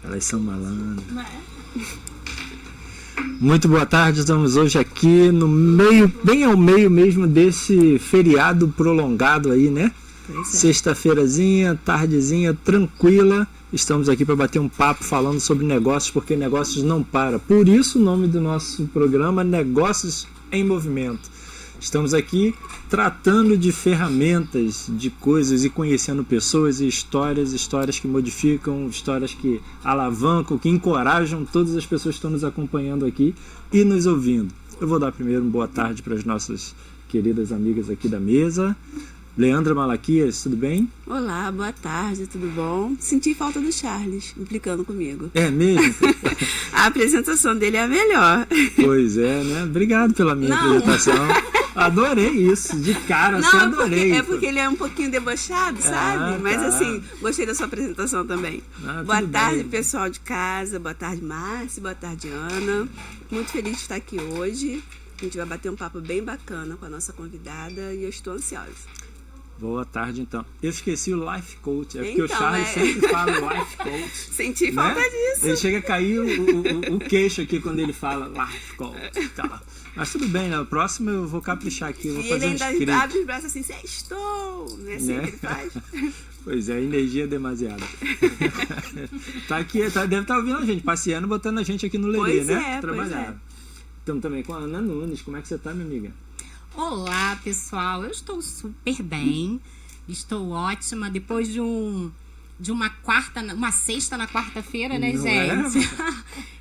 Elas são malandras. Não é? Muito boa tarde, estamos hoje aqui no meio, bem ao meio mesmo desse feriado prolongado aí, né? Sexta-feirazinha, tardezinha, tranquila. Estamos aqui para bater um papo falando sobre negócios, porque negócios não param. Por isso o nome do nosso programa é Negócios em Movimento. Estamos aqui tratando de ferramentas, de coisas e conhecendo pessoas e histórias que modificam, histórias que alavancam, que encorajam todas as pessoas que estão nos acompanhando aqui e nos ouvindo. Eu vou dar primeiro uma boa tarde para as nossas queridas amigas aqui da mesa. Leandra Malaquias, tudo bem? Olá, boa tarde, tudo bom? Senti falta do Charles implicando comigo. É mesmo? A apresentação dele é a melhor. Pois é, né? Obrigado pela minha apresentação. Adorei isso, de cara, assim, adorei. É porque ele é um pouquinho debochado, sabe? Mas assim, gostei da sua apresentação também. Boa tarde, pessoal de casa, boa tarde, Márcia, boa tarde, Ana. Muito feliz de estar aqui hoje. A gente vai bater um papo bem bacana com a nossa convidada e eu estou ansiosa. Boa tarde, então. Eu esqueci o Life Coach, porque o Charles sempre fala Life Coach. Senti falta disso. Ele chega a cair o queixo aqui quando ele fala Life Coach. Tá. Mas tudo bem, né? O próximo eu vou caprichar aqui. Vou fazer ele ainda abre os braços assim, sextou. Não é assim que ele faz? Pois é, energia é demasiada. Tá aqui, deve estar ouvindo a gente, passeando, botando a gente aqui no Lelê, né? Trabalhar. Estamos também com a Ana Nunes. Como é que você tá, minha amiga? Olá, pessoal. Eu estou super bem. Estou ótima. Depois de uma sexta na quarta-feira, né, gente?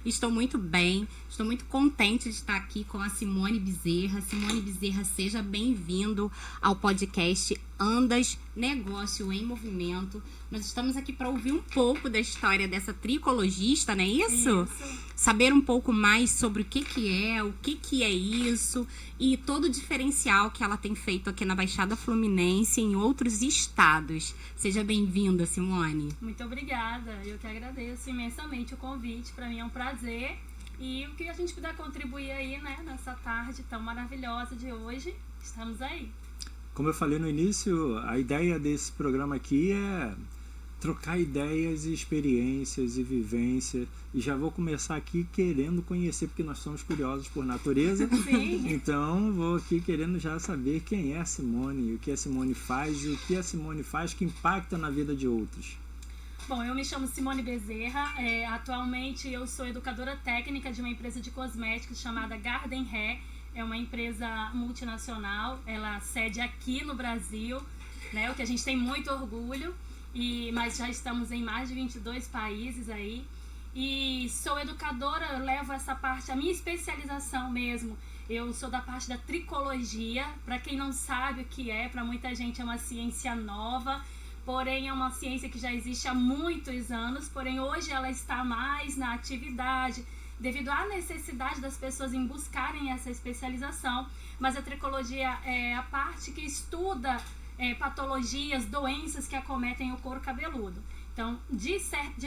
Estou muito bem. Estou muito contente de estar aqui com a Simone Bezerra. Simone Bezerra, seja bem-vindo ao podcast Andas Negócio em Movimento. Nós estamos aqui para ouvir um pouco da história dessa tricologista, não é isso? Saber um pouco mais sobre o que é isso e todo o diferencial que ela tem feito aqui na Baixada Fluminense e em outros estados. Seja bem-vinda, Simone. Muito obrigada. Eu que agradeço imensamente o convite. Para mim é um prazer. E o que a gente puder contribuir aí, né, nessa tarde tão maravilhosa de hoje, estamos aí. Como eu falei no início, a ideia desse programa aqui é trocar ideias e experiências e vivência. E já vou começar aqui querendo conhecer, porque nós somos curiosos por natureza. Sim. Então vou aqui querendo já saber quem é a Simone, o que a Simone faz e o que a Simone faz que impacta na vida de outros. Bom, eu me chamo Simone Bezerra. Atualmente eu sou educadora técnica de uma empresa de cosméticos chamada Garden Hair. É uma empresa multinacional, ela sede aqui no Brasil, né, o que a gente tem muito orgulho, mas já estamos em mais de 22 países aí. E sou educadora, eu levo essa parte, a minha especialização mesmo. Eu sou da parte da tricologia. Para quem não sabe o que é, para muita gente é uma ciência nova, porém é uma ciência que já existe há muitos anos, porém hoje ela está mais na atividade, devido à necessidade das pessoas em buscarem essa especialização. Mas a tricologia é a parte que estuda patologias, doenças que acometem o couro cabeludo. Então, de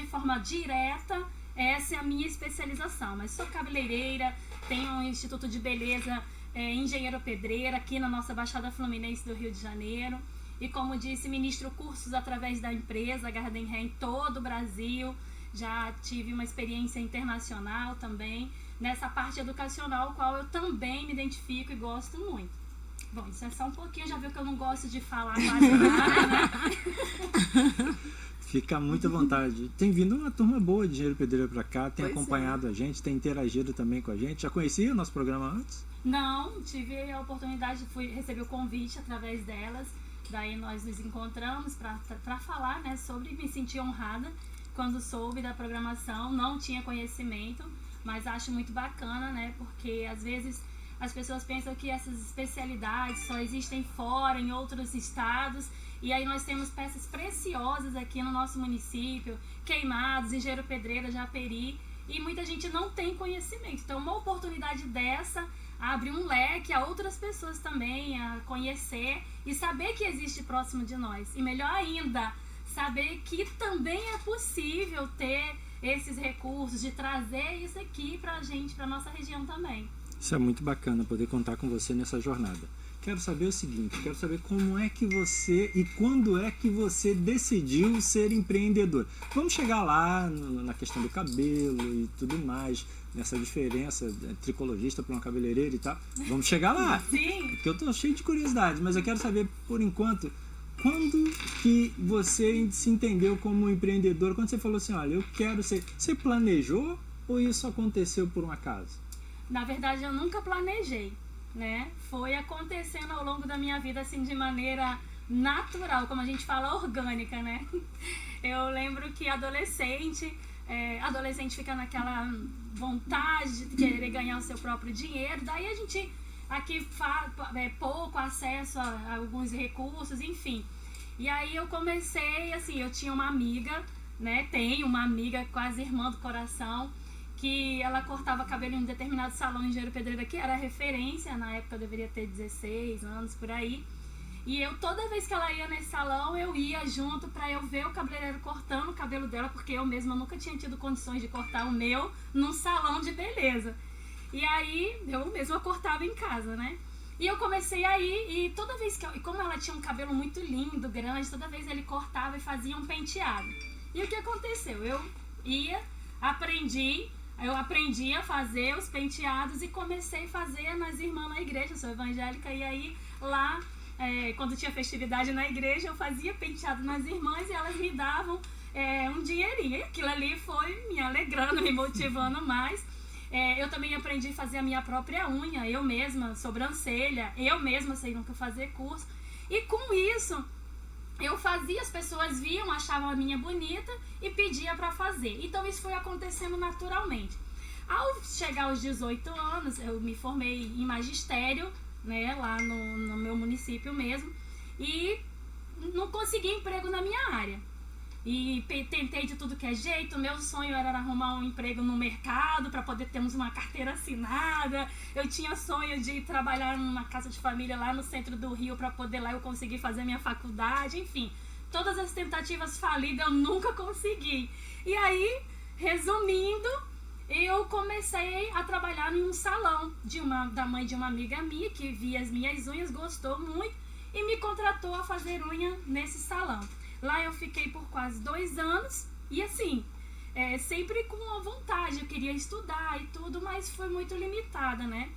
forma direta, essa é a minha especialização. Mas sou cabeleireira, tenho um instituto de beleza, engenheiro pedreira, aqui na nossa Baixada Fluminense do Rio de Janeiro. E como disse, ministro cursos através da empresa Garden Hair em todo o Brasil. Já tive uma experiência internacional também, nessa parte educacional, qual eu também me identifico e gosto muito. Bom, isso é só um pouquinho, já viu que eu não gosto de falar quase nada, né? Fica muito à vontade. Tem vindo uma turma boa de engenheiro pedreiro para cá, tem acompanhado a gente, tem interagido também com a gente. Já conhecia o nosso programa antes? Não, tive a oportunidade, recebi o convite através delas, daí nós nos encontramos para falar, né, sobre, me senti honrada quando soube da programação, não tinha conhecimento, mas acho muito bacana, né, porque às vezes as pessoas pensam que essas especialidades só existem fora, em outros estados, e aí nós temos peças preciosas aqui no nosso município, Queimados, Engenheiro Pedreira, Japeri, e muita gente não tem conhecimento. Então uma oportunidade dessa abre um leque a outras pessoas também a conhecer e saber que existe próximo de nós. E melhor ainda, saber que também é possível ter esses recursos, de trazer isso aqui pra gente, pra nossa região também. Isso é muito bacana, poder contar com você nessa jornada. quero saber o seguinte, quero saber como é que você e quando é que você decidiu ser empreendedor. Vamos chegar lá na questão do cabelo e tudo mais, nessa diferença tricologista para uma cabeleireira e tal. Vamos chegar lá. Sim. Porque eu tô cheio de curiosidade, mas eu quero saber, por enquanto, quando que você se entendeu como empreendedor? Quando você falou assim, olha, eu quero ser... Você planejou ou isso aconteceu por um acaso? Na verdade, eu nunca planejei, né? Foi acontecendo ao longo da minha vida, assim, de maneira natural, como a gente fala, orgânica, né? Eu lembro que adolescente fica naquela vontade de querer ganhar o seu próprio dinheiro, daí a gente aqui pouco acesso a alguns recursos, enfim. E aí eu comecei, assim, eu tinha uma amiga, né? Tenho uma amiga quase irmã do coração, que ela cortava cabelo em um determinado salão em Engenheiro Pedreira, que era referência, na época eu deveria ter 16 anos, por aí. E eu, toda vez que ela ia nesse salão, eu ia junto pra eu ver o cabeleireiro cortando o cabelo dela, porque eu mesma nunca tinha tido condições de cortar o meu num salão de beleza. E aí, eu mesma cortava em casa, né? E eu comecei aí, e toda vez que e como ela tinha um cabelo muito lindo, grande, toda vez ele cortava e fazia um penteado. E o que aconteceu? Eu aprendi a fazer os penteados e comecei a fazer nas irmãs na igreja. Eu sou evangélica, e aí lá, quando tinha festividade na igreja, eu fazia penteado nas irmãs e elas me davam um dinheirinho. E aquilo ali foi me alegrando, me motivando mais. Eu também aprendi a fazer a minha própria unha, eu mesma, sobrancelha, eu mesma sei nunca fazer curso. E com isso, eu fazia, as pessoas viam, achavam a minha bonita e pedia para fazer. Então isso foi acontecendo naturalmente. Ao chegar aos 18 anos, eu me formei em magistério, né, lá no meu município mesmo, e não consegui emprego na minha área. E tentei de tudo que é jeito. Meu sonho era arrumar um emprego no mercado para poder termos uma carteira assinada. Eu tinha sonho de trabalhar numa casa de família lá no centro do Rio para poder lá eu conseguir fazer minha faculdade. Enfim, todas as tentativas falidas eu nunca consegui. E aí, resumindo, eu comecei a trabalhar em um salão da mãe de uma amiga minha que via as minhas unhas, gostou muito e me contratou a fazer unha nesse salão. Lá eu fiquei por quase 2 anos e assim, sempre com a vontade, eu queria estudar e tudo, mas foi muito limitada, né?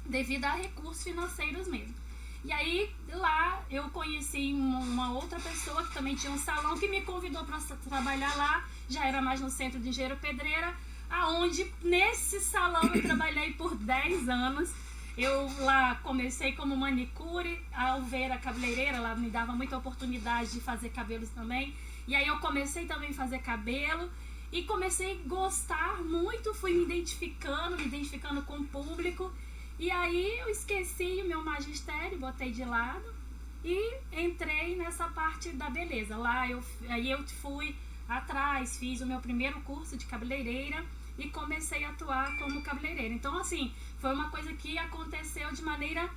Devido a recursos financeiros mesmo. E aí lá eu conheci uma outra pessoa que também tinha um salão que me convidou para trabalhar lá, já era mais no centro de Engenheiro Pedreira, aonde nesse salão eu trabalhei por 10 anos. Eu lá comecei como manicure, ao ver a cabeleireira, ela me dava muita oportunidade de fazer cabelos também. E aí eu comecei também a fazer cabelo e comecei a gostar muito, fui me identificando com o público. E aí eu esqueci o meu magistério, botei de lado e entrei nessa parte da beleza. Lá eu fui atrás, fiz o meu primeiro curso de cabeleireira e comecei a atuar como cabeleireira. Então, assim, foi uma coisa que aconteceu de maneira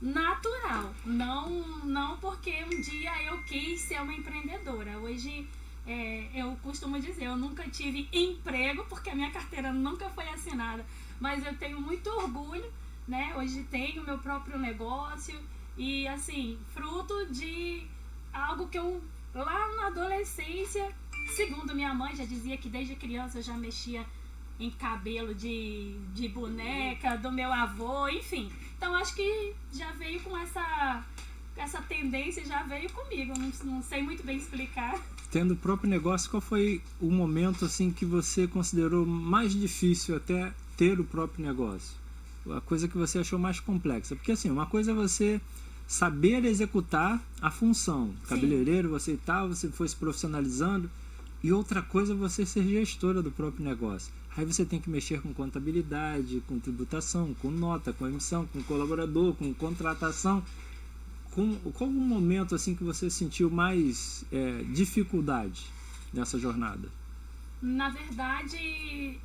natural. Não porque um dia eu quis ser uma empreendedora. Hoje, eu costumo dizer, eu nunca tive emprego, porque a minha carteira nunca foi assinada. Mas eu tenho muito orgulho, né? Hoje tenho meu próprio negócio e, assim, fruto de algo que eu, lá na adolescência, segundo minha mãe, já dizia que desde criança eu já mexia em cabelo de boneca, do meu avô, enfim. Então acho que já veio com essa tendência, já veio comigo, não sei muito bem explicar. Tendo o próprio negócio, qual foi o momento assim que você considerou mais difícil até ter o próprio negócio? A coisa que você achou mais complexa? Porque assim, uma coisa é você saber executar a função. Cabeleireiro, você foi se profissionalizando, e outra coisa é você ser gestora do próprio negócio. Aí você tem que mexer com contabilidade, com tributação, com nota, com emissão, com colaborador, com contratação. Qual o momento assim que você sentiu mais dificuldade nessa jornada? Na verdade,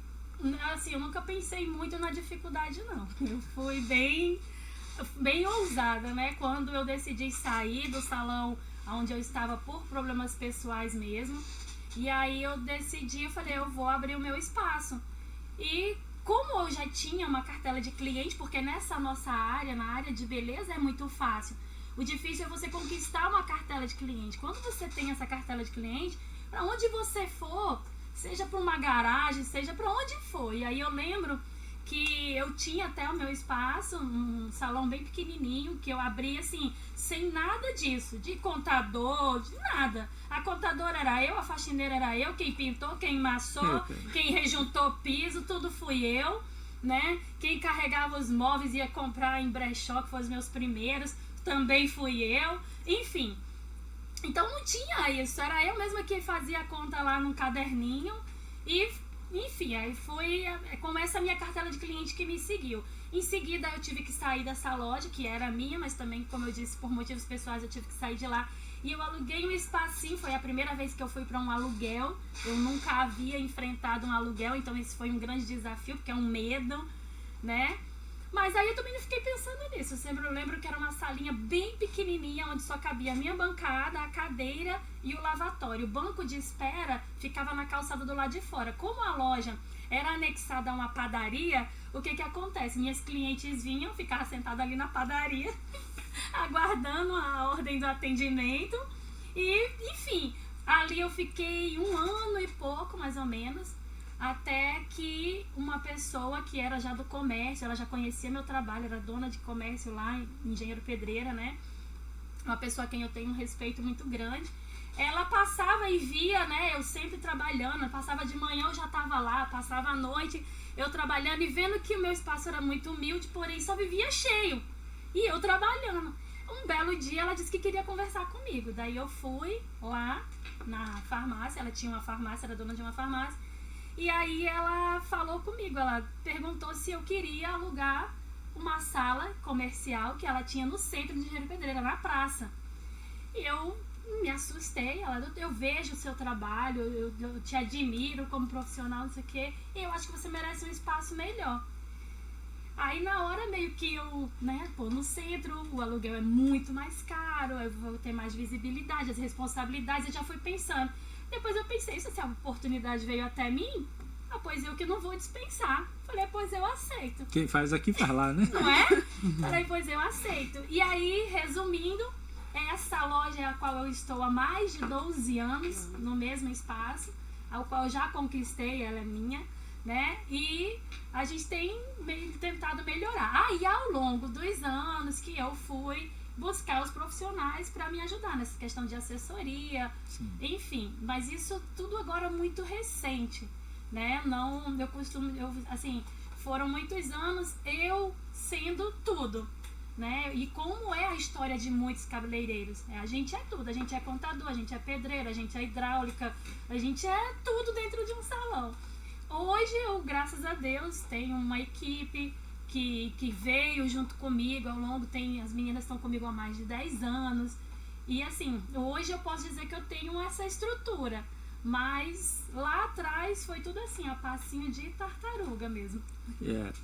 assim, eu nunca pensei muito na dificuldade, não. Eu fui bem ousada, né? Quando eu decidi sair do salão onde eu estava por problemas pessoais mesmo. E aí eu falei, eu vou abrir o meu espaço. E como eu já tinha uma cartela de cliente, porque nessa nossa área, na área de beleza, é muito fácil. O difícil é você conquistar uma cartela de cliente. Quando você tem essa cartela de cliente, para onde você for, seja para uma garagem, seja para onde for. E aí eu lembro que eu tinha até o meu espaço, um salão bem pequenininho, que eu abri assim, sem nada disso, de contador, de nada. A contadora era eu, a faxineira era eu, quem pintou, quem massou, quem rejuntou piso, tudo fui eu, né? Quem carregava os móveis ia comprar em brechó, que foram os meus primeiros, também fui eu, enfim. Então não tinha isso, era eu mesma que fazia a conta lá num caderninho e, enfim, aí foi com essa minha cartela de cliente que me seguiu. Em seguida eu tive que sair dessa loja, que era minha, mas também, como eu disse, por motivos pessoais eu tive que sair de lá. E eu aluguei um espacinho, foi a primeira vez que eu fui para um aluguel. Eu nunca havia enfrentado um aluguel, então esse foi um grande desafio, porque é um medo, né? Mas aí eu também não fiquei pensando nisso. Eu sempre lembro que era uma salinha bem pequenininha, onde só cabia a minha bancada, a cadeira e o lavatório. O banco de espera ficava na calçada do lado de fora. Como a loja era anexada a uma padaria, o que acontece? Minhas clientes vinham, ficavam sentadas ali na padaria, aguardando a ordem do atendimento. E, enfim, ali eu fiquei 1 ano e pouco, mais ou menos, até que uma pessoa que era já do comércio, ela já conhecia meu trabalho, era dona de comércio lá, engenheiro pedreira, né? Uma pessoa a quem eu tenho um respeito muito grande. Ela passava e via, né? Eu sempre trabalhando, passava de manhã, eu já estava lá, passava à noite, eu trabalhando e vendo que o meu espaço era muito humilde, porém só vivia cheio. E eu trabalhando. Um belo dia ela disse que queria conversar comigo. Daí eu fui lá na farmácia, ela tinha uma farmácia, era dona de uma farmácia. E aí ela falou comigo, ela perguntou se eu queria alugar uma sala comercial que ela tinha no centro de Engenheiro Pedreira, na praça. E eu me assustei, eu vejo o seu trabalho, eu te admiro como profissional, não sei o quê, e eu acho que você merece um espaço melhor. Aí na hora meio que eu, né, no centro o aluguel é muito mais caro, eu vou ter mais visibilidade, as responsabilidades, eu já fui pensando. Depois eu pensei, se a oportunidade veio até mim, pois eu que não vou dispensar. Falei, pois eu aceito. Quem faz aqui faz lá, né? Não é? Falei, pois eu aceito. E aí, resumindo, essa loja é a qual eu estou há mais de 12 anos, no mesmo espaço, ao qual eu já conquistei, ela é minha, né? E a gente tem tentado melhorar. E ao longo dos anos que eu fui buscar os profissionais para me ajudar nessa questão de assessoria, sim, enfim, mas isso tudo agora muito recente, né? Não, assim, foram muitos anos eu sendo tudo, né? E como é a história de muitos cabeleireiros, a gente é tudo, a gente é contador, a gente é pedreiro, a gente é hidráulica, a gente é tudo dentro de um salão. Hoje eu, graças a Deus, tenho uma equipe que veio junto comigo ao longo, as meninas estão comigo há mais de 10 anos, e assim, hoje eu posso dizer que eu tenho essa estrutura, mas lá atrás foi tudo assim, a passinho de tartaruga mesmo.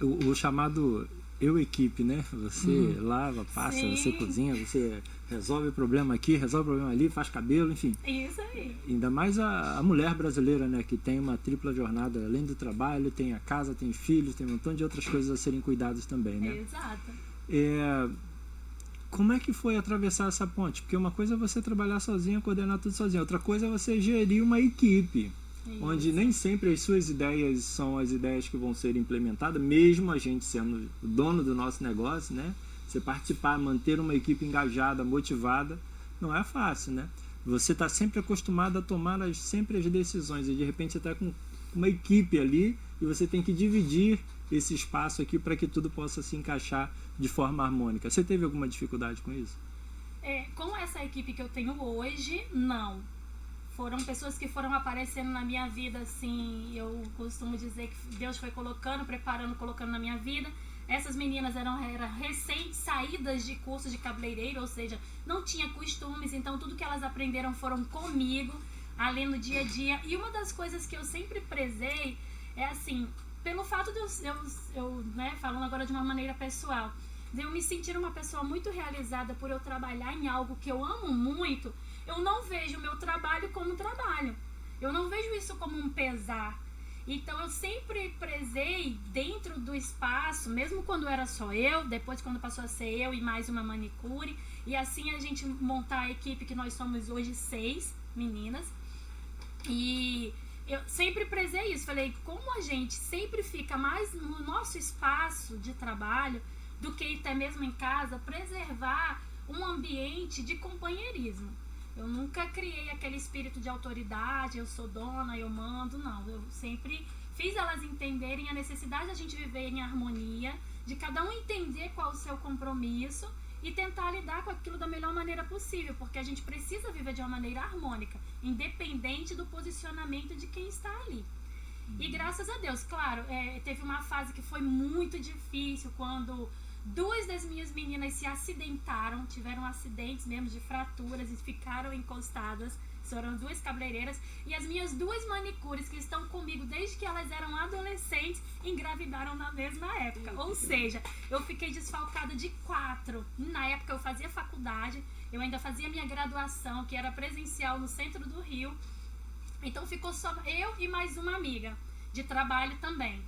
O chamado eu-equipe, né? Você lava, passa, sim, você cozinha, você resolve o problema aqui, resolve o problema ali, faz cabelo, enfim. Isso aí. Ainda mais a mulher brasileira, né? Que tem uma tripla jornada, além do trabalho, tem a casa, tem filhos, tem um montão de outras coisas a serem cuidadas também, né? Exato. Como é que foi atravessar essa ponte? Porque uma coisa é você trabalhar sozinha, coordenar tudo sozinha. Outra coisa é você gerir uma equipe. Isso. Onde nem sempre as suas ideias são as ideias que vão ser implementadas, mesmo a gente sendo o dono do nosso negócio, né? Você participar, manter uma equipe engajada, motivada, não é fácil, né? Você está sempre acostumado a tomar sempre as decisões e de repente você está com uma equipe ali e você tem que dividir esse espaço aqui para que tudo possa se encaixar de forma harmônica. Você teve alguma dificuldade com isso? Com essa equipe que eu tenho hoje, não. Foram pessoas que foram aparecendo na minha vida, assim, eu costumo dizer que Deus foi colocando, preparando, colocando na minha vida. Essas meninas eram recém saídas de curso de cabeleireiro, ou seja, não tinha costumes, então tudo que elas aprenderam foram comigo, ali no dia a dia. E uma das coisas que eu sempre prezei é assim, pelo fato de eu né, falando agora de uma maneira pessoal, de eu me sentir uma pessoa muito realizada por eu trabalhar em algo que eu amo muito, eu não vejo o meu trabalho como trabalho. Eu não vejo isso como um pesar. Então eu sempre prezei dentro do espaço, mesmo quando era só eu, depois quando passou a ser eu e mais uma manicure, e assim a gente montar a equipe que nós somos hoje 6 meninas. E eu sempre prezei isso, falei, como a gente sempre fica mais no nosso espaço de trabalho do que até mesmo em casa, preservar um ambiente de companheirismo. Eu nunca criei aquele espírito de autoridade, eu sou dona, eu mando, não. Eu sempre fiz elas entenderem a necessidade da gente viver em harmonia, de cada um entender qual o seu compromisso e tentar lidar com aquilo da melhor maneira possível, porque a gente precisa viver de uma maneira harmônica, independente do posicionamento de quem está ali. E graças a Deus, claro, teve uma fase que foi muito difícil, quando 2 das minhas meninas se acidentaram, tiveram acidentes mesmo de fraturas e ficaram encostadas. Foram 2 cabeleireiras, e as minhas 2 manicures que estão comigo desde que elas eram adolescentes engravidaram na mesma época. Ou seja, eu fiquei desfalcada de 4. Na época eu fazia faculdade, eu ainda fazia minha graduação, que era presencial no centro do Rio. Então ficou só eu e mais uma amiga de trabalho também.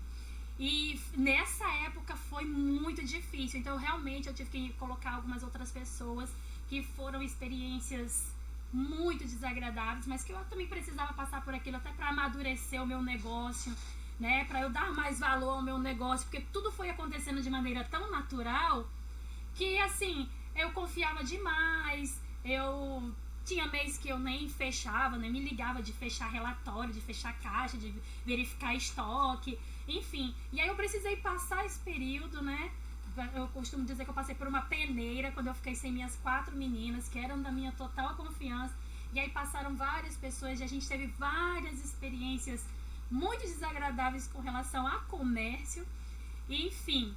E nessa época foi muito difícil, então realmente eu tive que colocar algumas outras pessoas que foram experiências muito desagradáveis, mas que eu também precisava passar por aquilo até para amadurecer o meu negócio, né, para eu dar mais valor ao meu negócio, porque tudo foi acontecendo de maneira tão natural que assim, eu confiava demais, eu tinha mês que eu nem fechava, nem me ligava de fechar relatório, de fechar caixa, de verificar estoque, enfim. E aí eu precisei passar esse período, né? Eu costumo dizer que eu passei por uma peneira quando eu fiquei sem minhas 4 meninas, que eram da minha total confiança. E aí passaram várias pessoas e a gente teve várias experiências muito desagradáveis com relação a comércio. E, enfim,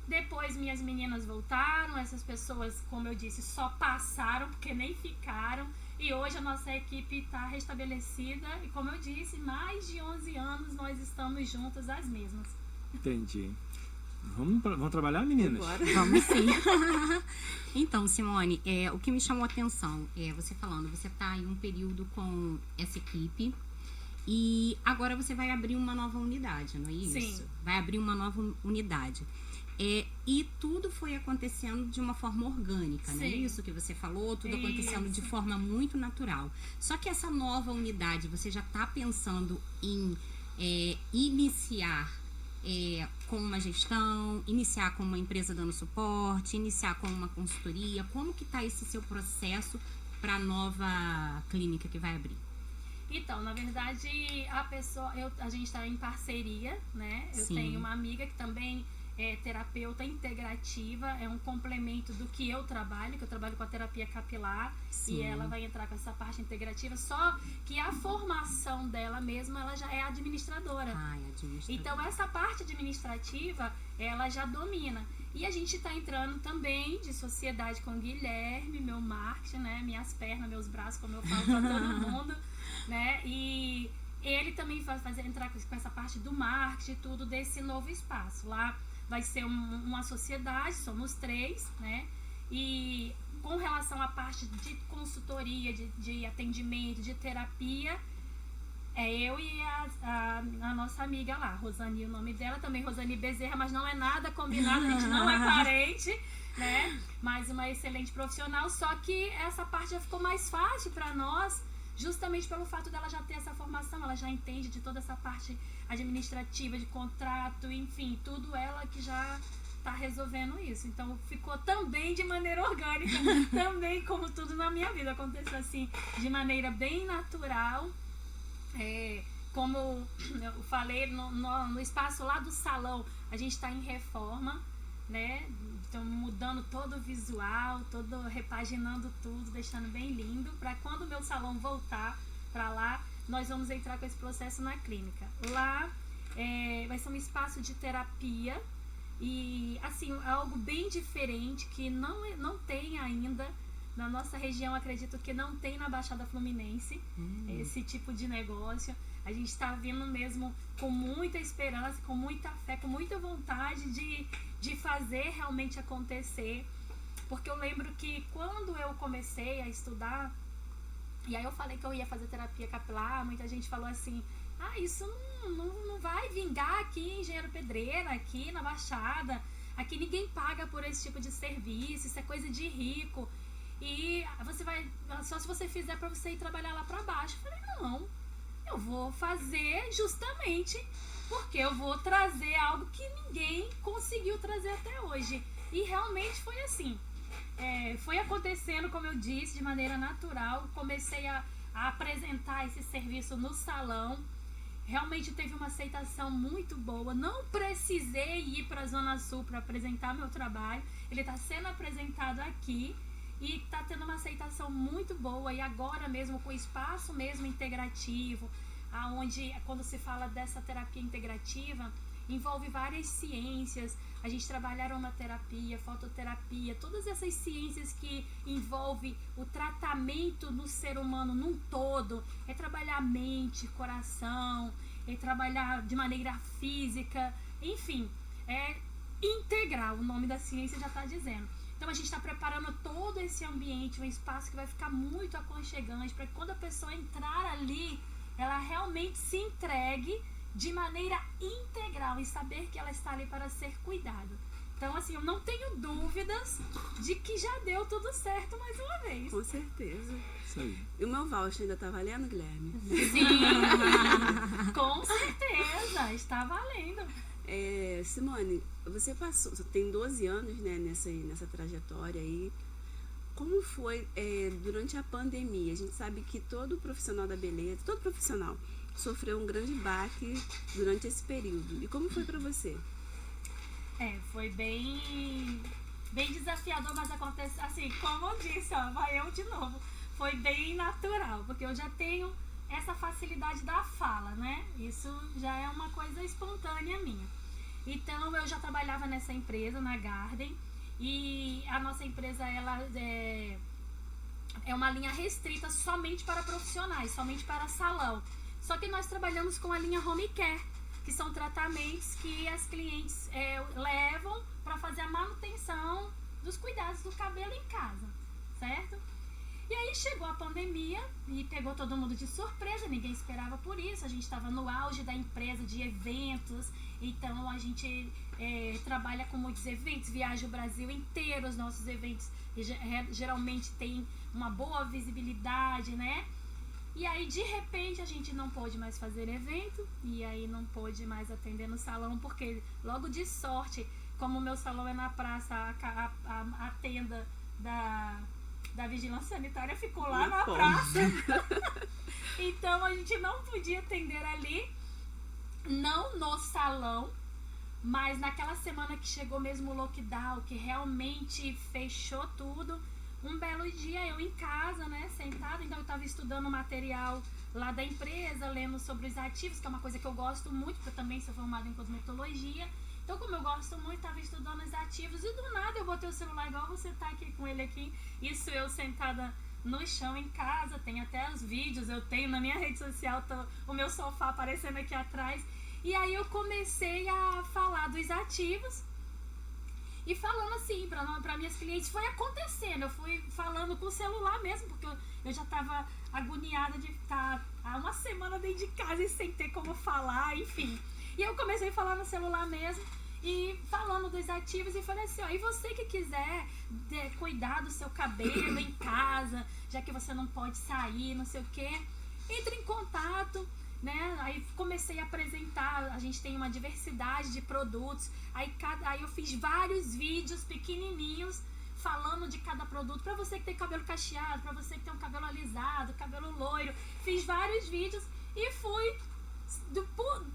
depois minhas meninas voltaram, essas pessoas, como eu disse, só passaram porque nem ficaram. E hoje a nossa equipe está restabelecida e, como eu disse, mais de 11 anos nós estamos juntas, as mesmas. Entendi. Vamos trabalhar, meninas? Bora. Vamos sim. Então, Simone, o que me chamou a atenção é você falando, você está em um período com essa equipe e agora você vai abrir uma nova unidade, não é isso? Sim. Vai abrir uma nova unidade. E tudo foi acontecendo de uma forma orgânica, não é isso que você falou? Tudo acontecendo de forma muito natural. Só que essa nova unidade, você já está pensando em iniciar com uma gestão, iniciar com uma empresa dando suporte, iniciar com uma consultoria? Como que está esse seu processo para a nova clínica que vai abrir? Então, na verdade, a gente está em parceria, né? Eu tenho uma amiga que também é terapeuta integrativa, é um complemento do que eu trabalho com a terapia capilar. Sim. E ela vai entrar com essa parte integrativa, só que a formação dela mesma, ela já é administradora. É administradora. Então essa parte administrativa, ela já domina. E a gente está entrando também de sociedade com o Guilherme, meu marketing, né? Minhas pernas, meus braços, como eu falo para todo mundo, né? E ele também vai entrar com essa parte do marketing e tudo desse novo espaço. Lá vai ser uma sociedade, somos 3, né? E com relação à parte de consultoria, de atendimento, de terapia, eu e a nossa amiga lá, Rosani, o nome dela também, Rosani Bezerra, mas não é nada combinado, a gente não é parente, né? Mas uma excelente profissional, só que essa parte já ficou mais fácil para nós, justamente pelo fato dela já ter essa formação, ela já entende de toda essa parte administrativa, de contrato, enfim, tudo ela que já está resolvendo isso. Então ficou também de maneira orgânica, também como tudo na minha vida, aconteceu assim, de maneira bem natural. Como eu falei, no espaço lá do salão, a gente está em reforma, né? Então mudando todo o visual, repaginando tudo, deixando bem lindo, para quando o meu salão voltar para lá, nós vamos entrar com esse processo na clínica. Lá vai ser um espaço de terapia e assim, algo bem diferente que não tem ainda na nossa região, acredito que não tem na Baixada Fluminense esse tipo de negócio. A gente está vindo mesmo com muita esperança, com muita fé, com muita vontade de fazer realmente acontecer. Porque eu lembro que quando eu comecei a estudar, e aí eu falei que eu ia fazer terapia capilar, muita gente falou assim, isso não vai vingar aqui em Engenheiro Pedreira, aqui na Baixada. Aqui ninguém paga por esse tipo de serviço, isso é coisa de rico. E só se você fizer para você ir trabalhar lá para baixo. Eu falei, não, eu vou fazer justamente porque eu vou trazer algo que ninguém conseguiu trazer até hoje. E realmente foi assim. Foi acontecendo, como eu disse, de maneira natural. Comecei a apresentar esse serviço no salão. Realmente teve uma aceitação muito boa. Não precisei ir para a Zona Sul para apresentar meu trabalho. Ele está sendo apresentado aqui e está tendo uma aceitação muito boa. E agora mesmo, com o espaço mesmo integrativo, onde, quando se fala dessa terapia integrativa, envolve várias ciências. A gente trabalha aromaterapia, fototerapia, todas essas ciências que envolvem o tratamento no ser humano num todo. É trabalhar a mente, coração, é trabalhar de maneira física, enfim, é integral, o nome da ciência já está dizendo. Então a gente está preparando todo esse ambiente, um espaço que vai ficar muito aconchegante, para que quando a pessoa entrar ali, ela realmente se entregue de maneira integral e saber que ela está ali para ser cuidada. Então, assim, eu não tenho dúvidas de que já deu tudo certo mais uma vez. Com certeza. Isso aí. E o meu voucher ainda tá valendo, Guilherme? Sim, com certeza, está valendo. Simone, você tem 12 anos, né, nessa trajetória aí. Como foi durante a pandemia? A gente sabe que todo profissional da beleza, todo profissional, sofreu um grande baque durante esse período. E como foi para você? Foi bem desafiador, mas acontece assim, como eu disse, vai eu de novo. Foi bem natural, porque eu já tenho essa facilidade da fala, né? Isso já é uma coisa espontânea minha. Então, eu já trabalhava nessa empresa, na Garden, e a nossa empresa, ela é uma linha restrita somente para profissionais, somente para salão. Só que nós trabalhamos com a linha Home Care, que são tratamentos que as clientes levam para fazer a manutenção dos cuidados do cabelo em casa, certo? E aí chegou a pandemia e pegou todo mundo de surpresa, ninguém esperava por isso. A gente estava no auge da empresa de eventos, então a gente trabalha com muitos eventos, viaja o Brasil inteiro, os nossos eventos geralmente tem uma boa visibilidade, né? E aí, de repente, a gente não pôde mais fazer evento, e aí não pôde mais atender no salão, porque logo de sorte, como o meu salão é na praça, a tenda da vigilância sanitária ficou lá na praça. Então, a gente não podia atender ali, não no salão, mas naquela semana que chegou mesmo o lockdown, que realmente fechou tudo. Um belo dia eu em casa, né, sentada, então eu estava estudando material lá da empresa, lendo sobre os ativos, que é uma coisa que eu gosto muito, porque eu também sou formada em cosmetologia. Então, como eu gosto muito, estava estudando os ativos e do nada eu botei o celular igual você tá aqui com ele aqui. Isso eu sentada no chão em casa, tem até os vídeos, eu tenho na minha rede social, o meu sofá aparecendo aqui atrás. E aí eu comecei a falar dos ativos. E falando assim, para minhas clientes, foi acontecendo. Eu fui falando com o celular mesmo, porque eu já estava agoniada de estar há uma semana dentro de casa e sem ter como falar, enfim. E eu comecei a falar no celular mesmo e falando dos ativos e falei assim, e você que quiser cuidar do seu cabelo em casa, já que você não pode sair, não sei o quê, entre em contato. Né? Aí comecei a apresentar, a gente tem uma diversidade de produtos, aí eu fiz vários vídeos pequenininhos falando de cada produto, para você que tem cabelo cacheado, para você que tem um cabelo alisado, cabelo loiro, fiz vários vídeos e fui,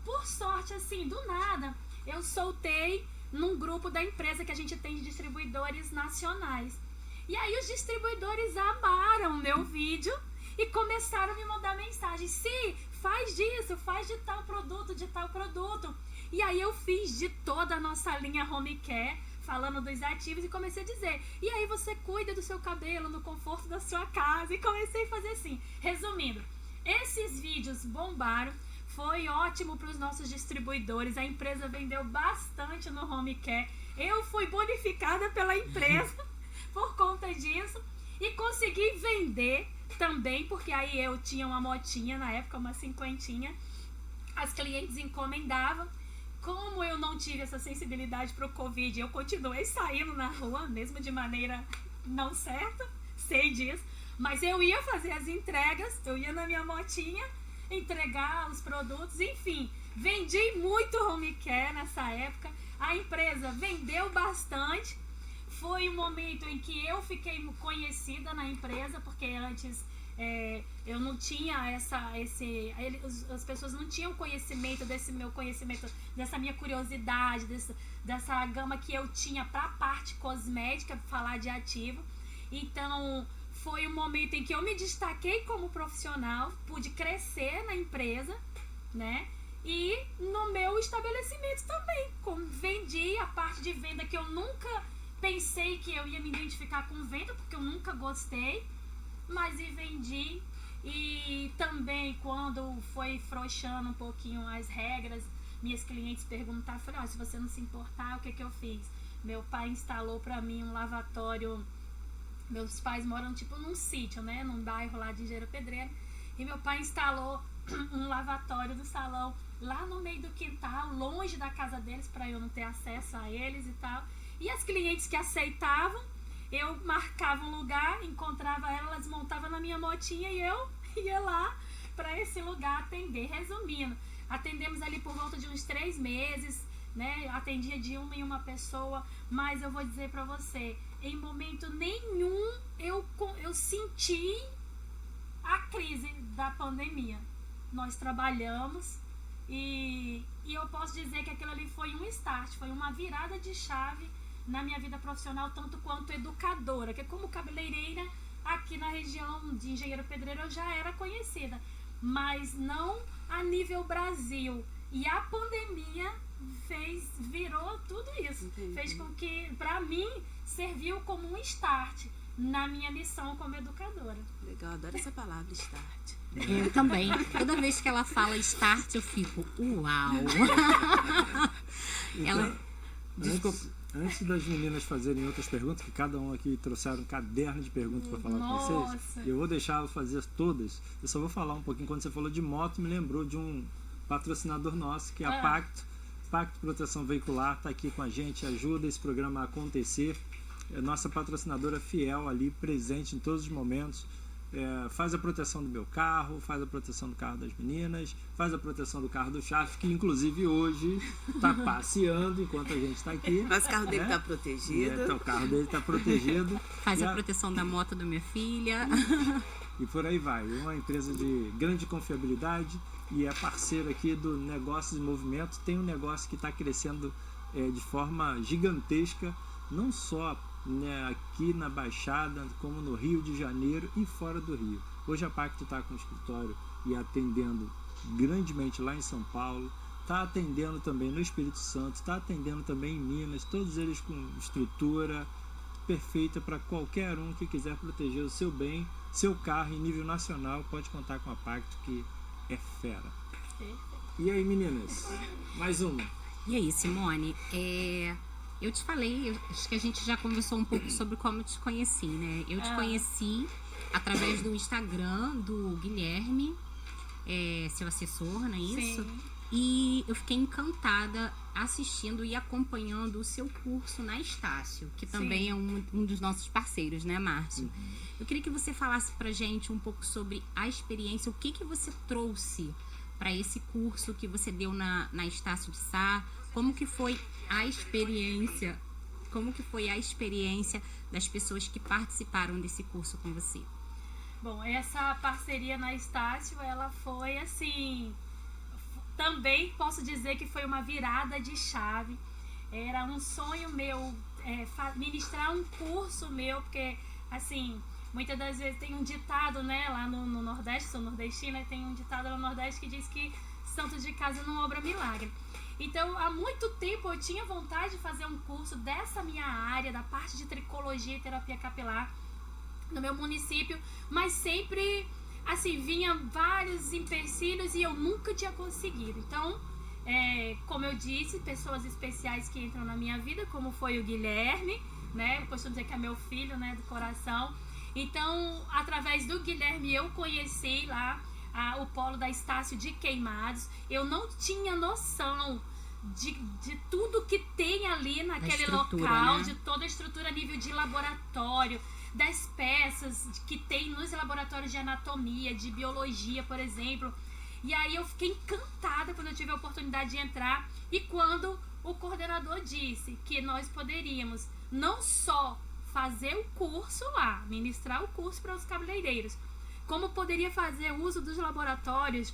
por sorte assim, do nada, eu soltei num grupo da empresa que a gente tem de distribuidores nacionais, e aí os distribuidores amaram o meu vídeo e começaram a me mandar mensagem, faz disso, faz de tal produto. E aí eu fiz de toda a nossa linha Home Care, falando dos ativos, e comecei a dizer, e aí você cuida do seu cabelo, no conforto da sua casa, e comecei a fazer assim. Resumindo, esses vídeos bombaram, foi ótimo para os nossos distribuidores, a empresa vendeu bastante no Home Care, eu fui bonificada pela empresa por conta disso, e consegui vender também, porque aí eu tinha uma motinha na época, uma 50, as clientes encomendavam. Como eu não tive essa sensibilidade para o Covid, eu continuei saindo na rua, mesmo de maneira não certa, sei disso. Mas eu ia fazer as entregas, eu ia na minha motinha, entregar os produtos, enfim. Vendi muito home care nessa época. A empresa vendeu bastante. Foi um momento em que eu fiquei conhecida na empresa, porque antes eu não tinha as pessoas não tinham conhecimento desse meu conhecimento, dessa minha curiosidade, dessa gama que eu tinha para a parte cosmética, falar de ativo. Então, foi um momento em que eu me destaquei como profissional, pude crescer na empresa, né? E no meu estabelecimento também, vendi a parte de venda que eu nunca pensei que eu ia me identificar com venda, porque eu nunca gostei, mas vendi. E também quando foi frouxando um pouquinho as regras, minhas clientes perguntaram, falei, se você não se importar, o que eu fiz? Meu pai instalou para mim um lavatório. Meus pais moram tipo num sítio, né, num bairro lá de Engenheiro Pedreira, e meu pai instalou um lavatório do salão lá no meio do quintal, longe da casa deles, para eu não ter acesso a eles e tal. E as clientes que aceitavam, eu marcava um lugar, encontrava elas montavam na minha motinha e eu ia lá para esse lugar atender. Resumindo, atendemos ali por volta de uns 3 meses, né? Atendia de uma em uma pessoa, mas eu vou dizer para você, em momento nenhum eu senti a crise da pandemia. Nós trabalhamos e eu posso dizer que aquilo ali foi um start, foi uma virada de chave na minha vida profissional, tanto quanto educadora, que como cabeleireira aqui na região de Engenheiro Pedreiro eu já era conhecida, mas não a nível Brasil. E a pandemia virou tudo isso. Entendi. Fez com que, para mim, serviu como um start na minha missão como educadora. Legal, adoro essa palavra, start. Eu também. Toda vez que ela fala start, eu fico, uau! Então, antes das meninas fazerem outras perguntas, que cada um aqui trouxeram um caderno de perguntas para falar com vocês, eu vou deixar ela fazer todas. Eu só vou falar um pouquinho. Quando você falou de moto, me lembrou de um patrocinador nosso, que é a Pacto Proteção Veicular, está aqui com a gente, ajuda esse programa a acontecer. É nossa patrocinadora fiel ali, presente em todos os momentos. Faz a proteção do meu carro, faz a proteção do carro das meninas, faz a proteção do carro do Chaf, que inclusive hoje está passeando enquanto a gente está aqui. Mas o carro dele está protegido. O carro dele está protegido. Faz a proteção da moto da minha filha. E por aí vai. É uma empresa de grande confiabilidade e é parceiro aqui do Negócios em Movimento. Tem um negócio que está crescendo de forma gigantesca, não só aqui na Baixada, como no Rio de Janeiro e fora do Rio. Hoje a Pacto está com o escritório e atendendo grandemente lá em São Paulo, está atendendo também no Espírito Santo, está atendendo também em Minas, todos eles com estrutura perfeita para qualquer um que quiser proteger o seu bem, seu carro em nível nacional, pode contar com a Pacto, que é fera. E aí, meninas? Mais uma. E aí, Simone? Eu te falei, acho que a gente já conversou um pouco sobre como eu te conheci, né? Eu te conheci através do Instagram do Guilherme, seu assessor, não é isso? Sim. E eu fiquei encantada assistindo e acompanhando o seu curso na Estácio, que também é um dos nossos parceiros, né, Márcio? Eu queria que você falasse pra gente um pouco sobre a experiência, o que você trouxe para esse curso que você deu na Estácio de Sá. Como que foi a experiência? Como que foi a experiência das pessoas que participaram desse curso com você? Bom, essa parceria na Estácio, ela foi assim, também posso dizer que foi uma virada de chave. Era um sonho meu ministrar um curso meu, porque assim, muitas das vezes tem um ditado, né, lá no Nordeste, sou nordestina, tem um ditado lá no Nordeste que diz que santo de casa não obra milagre. Então, há muito tempo eu tinha vontade de fazer um curso dessa minha área, da parte de tricologia e terapia capilar, no meu município, mas sempre, assim, vinha vários empecilhos e eu nunca tinha conseguido. Então, como eu disse, pessoas especiais que entram na minha vida, como foi o Guilherme, né? Eu costumo dizer que é meu filho, né, do coração. Então, através do Guilherme, eu conheci lá o polo da Estácio de Queimados. Eu não tinha noção de tudo que tem ali naquele local, né? De toda a estrutura a nível de laboratório, das peças que tem nos laboratórios de anatomia, de biologia, por exemplo. E aí eu fiquei encantada quando eu tive a oportunidade de entrar e quando o coordenador disse que nós poderíamos não só fazer o curso lá, ministrar o curso para os cabeleireiros, como poderia fazer uso dos laboratórios.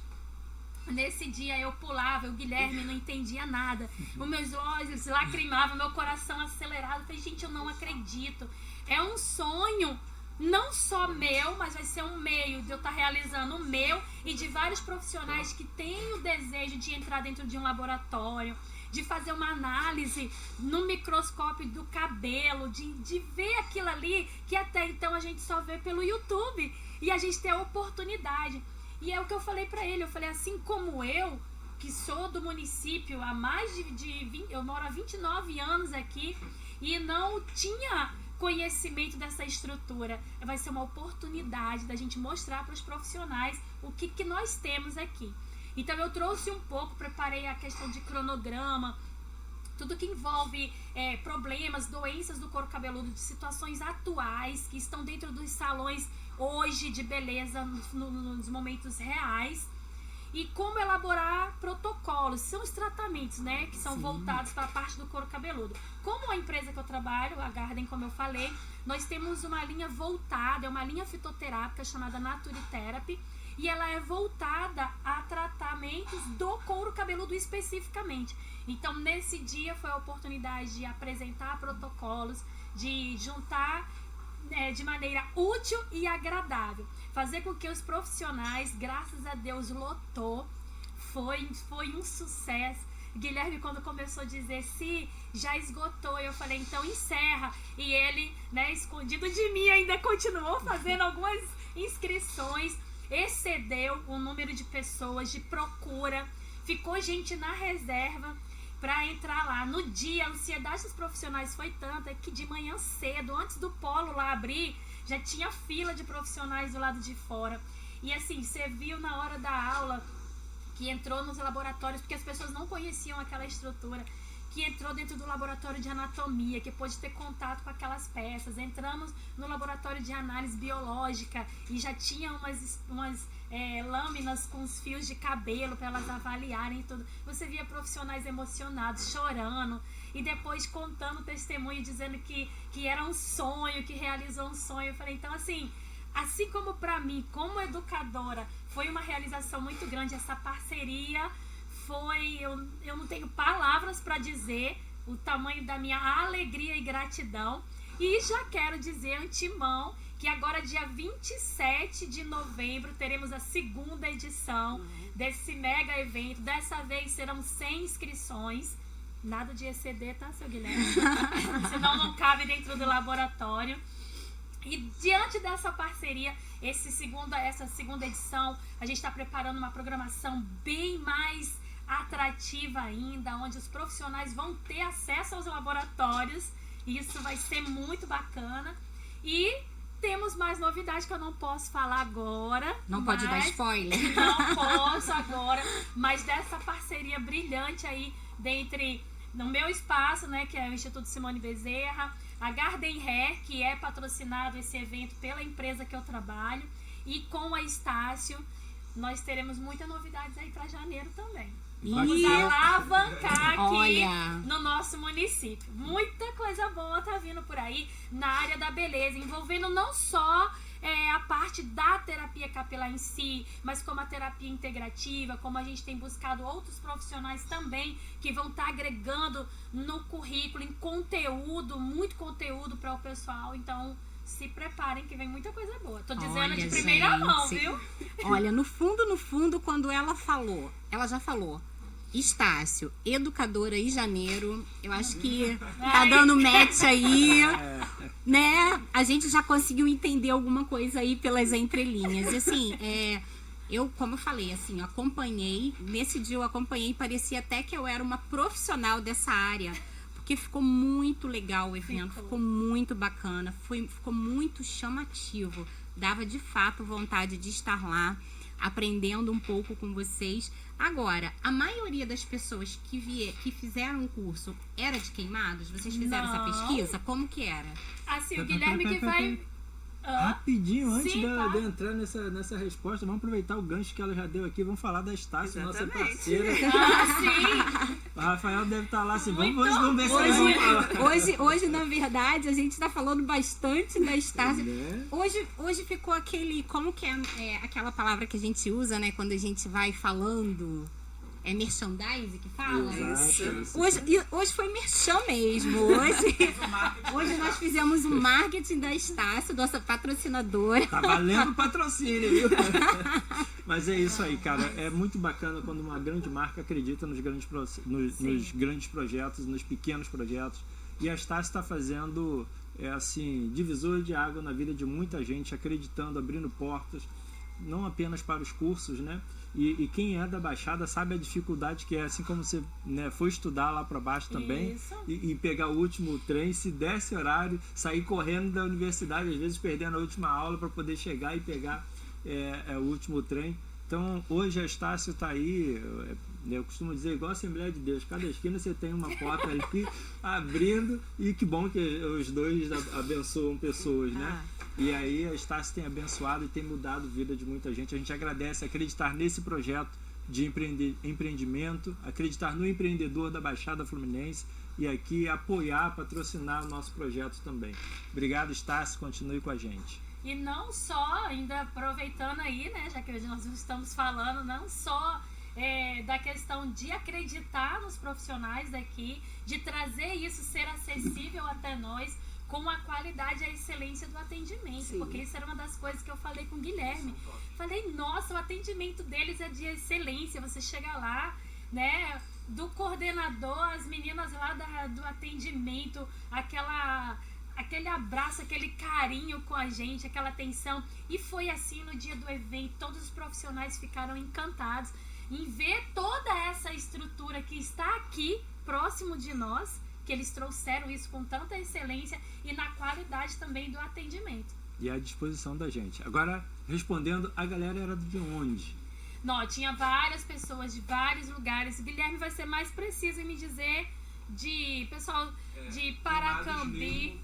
Nesse dia eu pulava, o Guilherme não entendia nada, os meus olhos lacrimavam, meu coração acelerado. Eu falei, gente, eu não acredito, é um sonho não só meu, mas vai ser um meio de eu estar realizando o meu e de vários profissionais que têm o desejo de entrar dentro de um laboratório, de fazer uma análise no microscópio do cabelo, de ver aquilo ali que até então a gente só vê pelo YouTube, e a gente tem a oportunidade. E é o que eu falei pra ele, eu falei, assim como eu, que sou do município há mais de 20, eu moro há 29 anos aqui e não tinha conhecimento dessa estrutura, vai ser uma oportunidade da gente mostrar para os profissionais o que nós temos aqui. Então eu trouxe um pouco, preparei a questão de cronograma, tudo que envolve problemas, doenças do couro cabeludo, de situações atuais que estão dentro dos salões hoje de beleza, nos momentos reais, e como elaborar protocolos, são os tratamentos, né, que são voltados para a parte do couro cabeludo. Como a empresa que eu trabalho, a Garden, como eu falei, nós temos uma linha voltada, é uma linha fitoterápica chamada Nature Therapy, e ela é voltada a tratamentos do couro cabeludo especificamente. Então, nesse dia foi a oportunidade de apresentar protocolos, de juntar de maneira útil e agradável, fazer com que os profissionais, graças a Deus, lotou, foi um sucesso. Guilherme, quando começou a dizer se já esgotou, eu falei, então encerra, e ele, né, escondido de mim, ainda continuou fazendo algumas inscrições, excedeu o número de pessoas, de procura, ficou gente na reserva para entrar lá. No dia, a ansiedade dos profissionais foi tanta que de manhã cedo, antes do polo lá abrir, já tinha fila de profissionais do lado de fora. E assim, você viu na hora da aula que entrou nos laboratórios, porque as pessoas não conheciam aquela estrutura, que entrou dentro do laboratório de anatomia, que pôde ter contato com aquelas peças. Entramos no laboratório de análise biológica e já tinha umas lâminas com os fios de cabelo para elas avaliarem tudo. Você via profissionais emocionados, chorando, e depois contando testemunho, dizendo que era um sonho, que realizou um sonho. Eu falei, então assim como para mim, como educadora, foi uma realização muito grande essa parceria. Eu não tenho palavras para dizer o tamanho da minha alegria e gratidão. E já quero dizer antemão que agora, dia 27 de novembro, teremos a segunda edição desse mega evento. Dessa vez serão 100 inscrições. Nada de exceder, tá, seu Guilherme? Senão não cabe dentro do laboratório. E diante dessa parceria, essa segunda edição, a gente está preparando uma programação bem mais atrativa ainda, onde os profissionais vão ter acesso aos laboratórios. Isso vai ser muito bacana. E temos mais novidades que eu não posso falar agora. Não pode dar spoiler. Não posso agora. Mas dessa parceria brilhante aí no meu espaço, né, que é o Instituto Simone Bezerra, a Garden Hair, que é patrocinado esse evento pela empresa que eu trabalho, e com a Estácio, nós teremos muitas novidades aí para janeiro também. Vamos alavancar aqui no nosso município. Muita coisa boa tá vindo por aí na área da beleza, envolvendo não só a parte da terapia capilar em si, mas como a terapia integrativa, como a gente tem buscado outros profissionais também que vão estar agregando no currículo, em conteúdo, muito conteúdo para o pessoal. Então, se preparem que vem muita coisa boa. Tô dizendo de primeira mão, viu? Olha, no fundo, quando ela já falou, Estácio, educadora em janeiro, eu acho que tá dando match aí, né? A gente já conseguiu entender alguma coisa aí pelas entrelinhas. E assim, eu, como eu falei, assim, nesse dia eu acompanhei, parecia até que eu era uma profissional dessa área, porque ficou muito legal o evento, ficou muito bacana, ficou muito chamativo, dava de fato vontade de estar lá. aprendendo um pouco com vocês. Agora, a maioria das pessoas que fizeram o curso era de Queimados? Vocês fizeram essa pesquisa? Como que era? Assim, o Guilherme que vai... Rapidinho, antes Sim, de entrar nessa resposta, vamos aproveitar o gancho que ela já deu aqui. Vamos falar da Estácio, nossa parceira. Sim! O Rafael deve estar lá assim. Vamos ver se Hoje, na verdade, a gente está falando bastante da Estácio. Hoje ficou aquele... Como que é aquela palavra que a gente usa, né? Quando a gente vai falando... É merchandise que fala? Exato. Hoje foi merchan mesmo. Hoje nós fizemos um marketing da Estácio, nossa patrocinadora. Tá valendo patrocínio, viu? Mas é isso aí, cara. É muito bacana quando uma grande marca acredita nos grandes projetos, nos pequenos projetos. E a Estácio está fazendo, divisor de água na vida de muita gente, acreditando, abrindo portas, não apenas para os cursos, né? E quem é da Baixada sabe a dificuldade que é, assim como você, né, foi estudar lá para baixo também e pegar o último trem, se desse horário, sair correndo da universidade, às vezes perdendo a última aula para poder chegar e pegar o último trem. Então, hoje a Estácio está aí, eu costumo dizer, igual a Assembleia de Deus, cada esquina você tem uma porta ali abrindo, e que bom que os dois abençoam pessoas, né? E aí a Estácio tem abençoado e tem mudado a vida de muita gente. A gente agradece acreditar nesse projeto de empreendimento, acreditar no empreendedor da Baixada Fluminense e aqui apoiar, patrocinar o nosso projeto também. Obrigado, Estácio, continue com a gente. E não só, ainda aproveitando aí, né, já que hoje nós estamos falando, não só da questão de acreditar nos profissionais daqui, de trazer isso, ser acessível até nós, com a qualidade e a excelência do atendimento. Sim. Porque isso era uma das coisas que eu falei com o Guilherme. Falei, nossa, o atendimento deles é de excelência. Você chega lá, né, do coordenador, as meninas lá do atendimento, aquele abraço, aquele carinho com a gente, aquela atenção. E foi assim no dia do evento. Todos os profissionais ficaram encantados em ver toda essa estrutura que está aqui, próximo de nós, que eles trouxeram isso com tanta excelência e na qualidade também do atendimento. E à disposição da gente. Agora, respondendo, a galera era de onde? Não, tinha várias pessoas de vários lugares. O Guilherme vai ser mais preciso em me dizer de pessoal de Paracambi.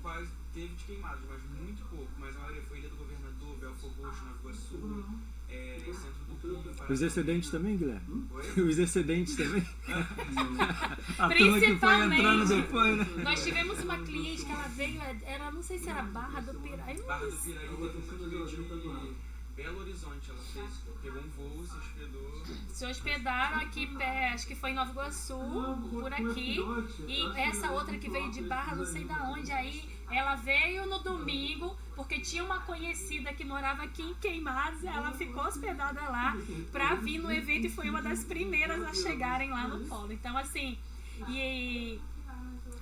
Teve de Queimados, mas muito pouco. Mas a maioria foi Ilha do Governador, Belfor Roxo, Nova Iguaçu, Centro do Rio. Os excedentes também, Guilherme? Os excedentes também? A turma que foi entrando depois, né? Nós tivemos uma cliente que ela veio, não sei se era Barra do Piraí. Barra do Piraí, de Belo Horizonte, ela pegou um voo, se hospedou. Se hospedaram aqui, acho que foi em Nova Iguaçu, por aqui. E essa outra que veio de Barra, não sei da onde, aí ela veio no domingo, porque tinha uma conhecida que morava aqui em Queimados, e ela ficou hospedada lá pra vir no evento e foi uma das primeiras a chegarem lá no polo. Então, assim, e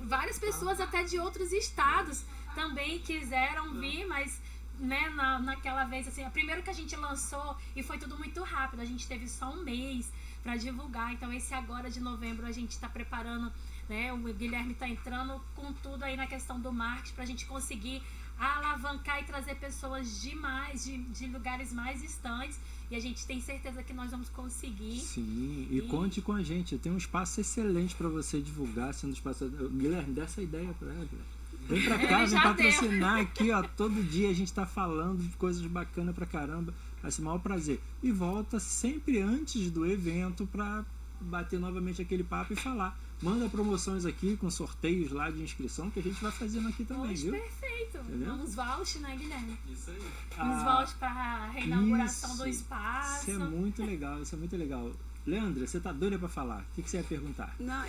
várias pessoas até de outros estados também quiseram vir, mas... né, naquela vez, assim, primeiro que a gente lançou e foi tudo muito rápido, a gente teve só um mês para divulgar, então esse agora de novembro a gente está preparando, né, o Guilherme está entrando com tudo aí na questão do marketing para a gente conseguir alavancar e trazer pessoas de lugares mais distantes, e a gente tem certeza que nós vamos conseguir. Sim, e conte com a gente, tem um espaço excelente para você divulgar, sendo espaço... Guilherme, dá essa ideia para ela, Guilherme. Vem pra cá, vem patrocinar aqui, ó. Todo dia a gente tá falando de coisas bacanas pra caramba. Vai ser o maior prazer. E volta sempre antes do evento pra bater novamente aquele papo e falar. Manda promoções aqui com sorteios lá de inscrição que a gente vai fazendo aqui também, viu? Perfeito. Entendeu? Uns vouchers, né, Guilherme? Isso aí. Uns vouchers pra reinauguração do espaço. Isso é muito legal, isso é muito legal. Leandra, você tá doida pra falar? O que você ia perguntar? Não,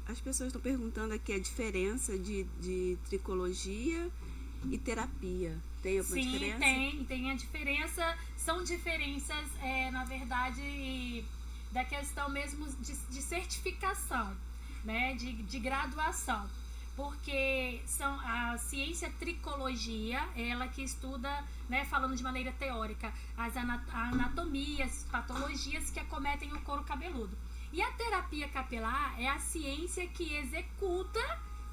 as pessoas estão perguntando aqui a diferença de tricologia e terapia. Tem alguma diferença? Sim, tem a diferença. São diferenças, na verdade, da questão mesmo de certificação, né? De graduação. Porque a ciência tricologia, ela que estuda, né, falando de maneira teórica, as anatomias, patologias que acometem o couro cabeludo. E a terapia capilar é a ciência que executa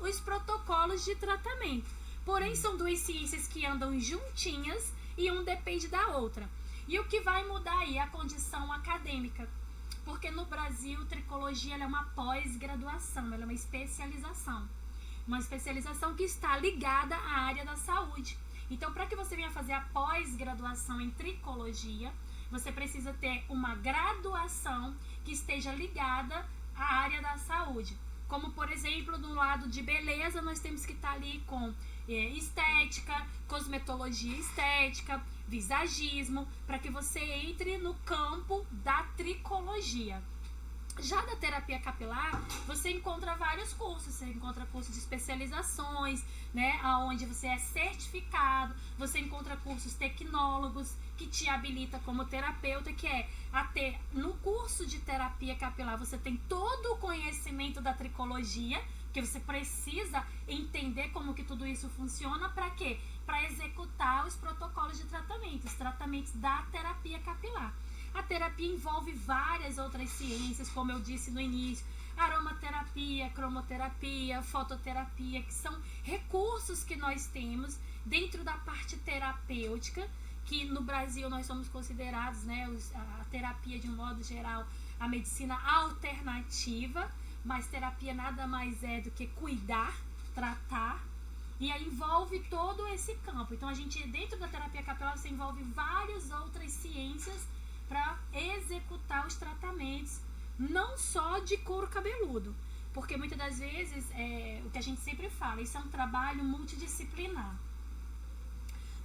os protocolos de tratamento. Porém, são duas ciências que andam juntinhas e um depende da outra. E o que vai mudar aí? A condição acadêmica. Porque no Brasil, tricologia ela é uma pós-graduação, ela é uma especialização. Uma especialização que está ligada à área da saúde. Então, para que você venha fazer a pós-graduação em tricologia, você precisa ter uma graduação que esteja ligada à área da saúde. Como, por exemplo, no lado de beleza, nós temos que estar ali com estética, cosmetologia estética, visagismo, para que você entre no campo da tricologia. Já da terapia capilar, você encontra vários cursos, você encontra cursos de especializações, né, onde você é certificado, você encontra cursos tecnólogos que te habilita como terapeuta, que é no curso de terapia capilar você tem todo o conhecimento da tricologia, que você precisa entender como que tudo isso funciona, para quê? Para executar os protocolos de tratamento, os tratamentos da terapia capilar. A terapia envolve várias outras ciências, como eu disse no início, aromaterapia, cromoterapia, fototerapia, que são recursos que nós temos dentro da parte terapêutica, que no Brasil nós somos considerados, né, a terapia de um modo geral, a medicina alternativa, mas terapia nada mais é do que cuidar, tratar, e aí envolve todo esse campo. Então a gente, dentro da terapia capilar, você envolve várias outras ciências para executar os tratamentos, não só de couro cabeludo, porque muitas das vezes, o que a gente sempre fala, isso é um trabalho multidisciplinar.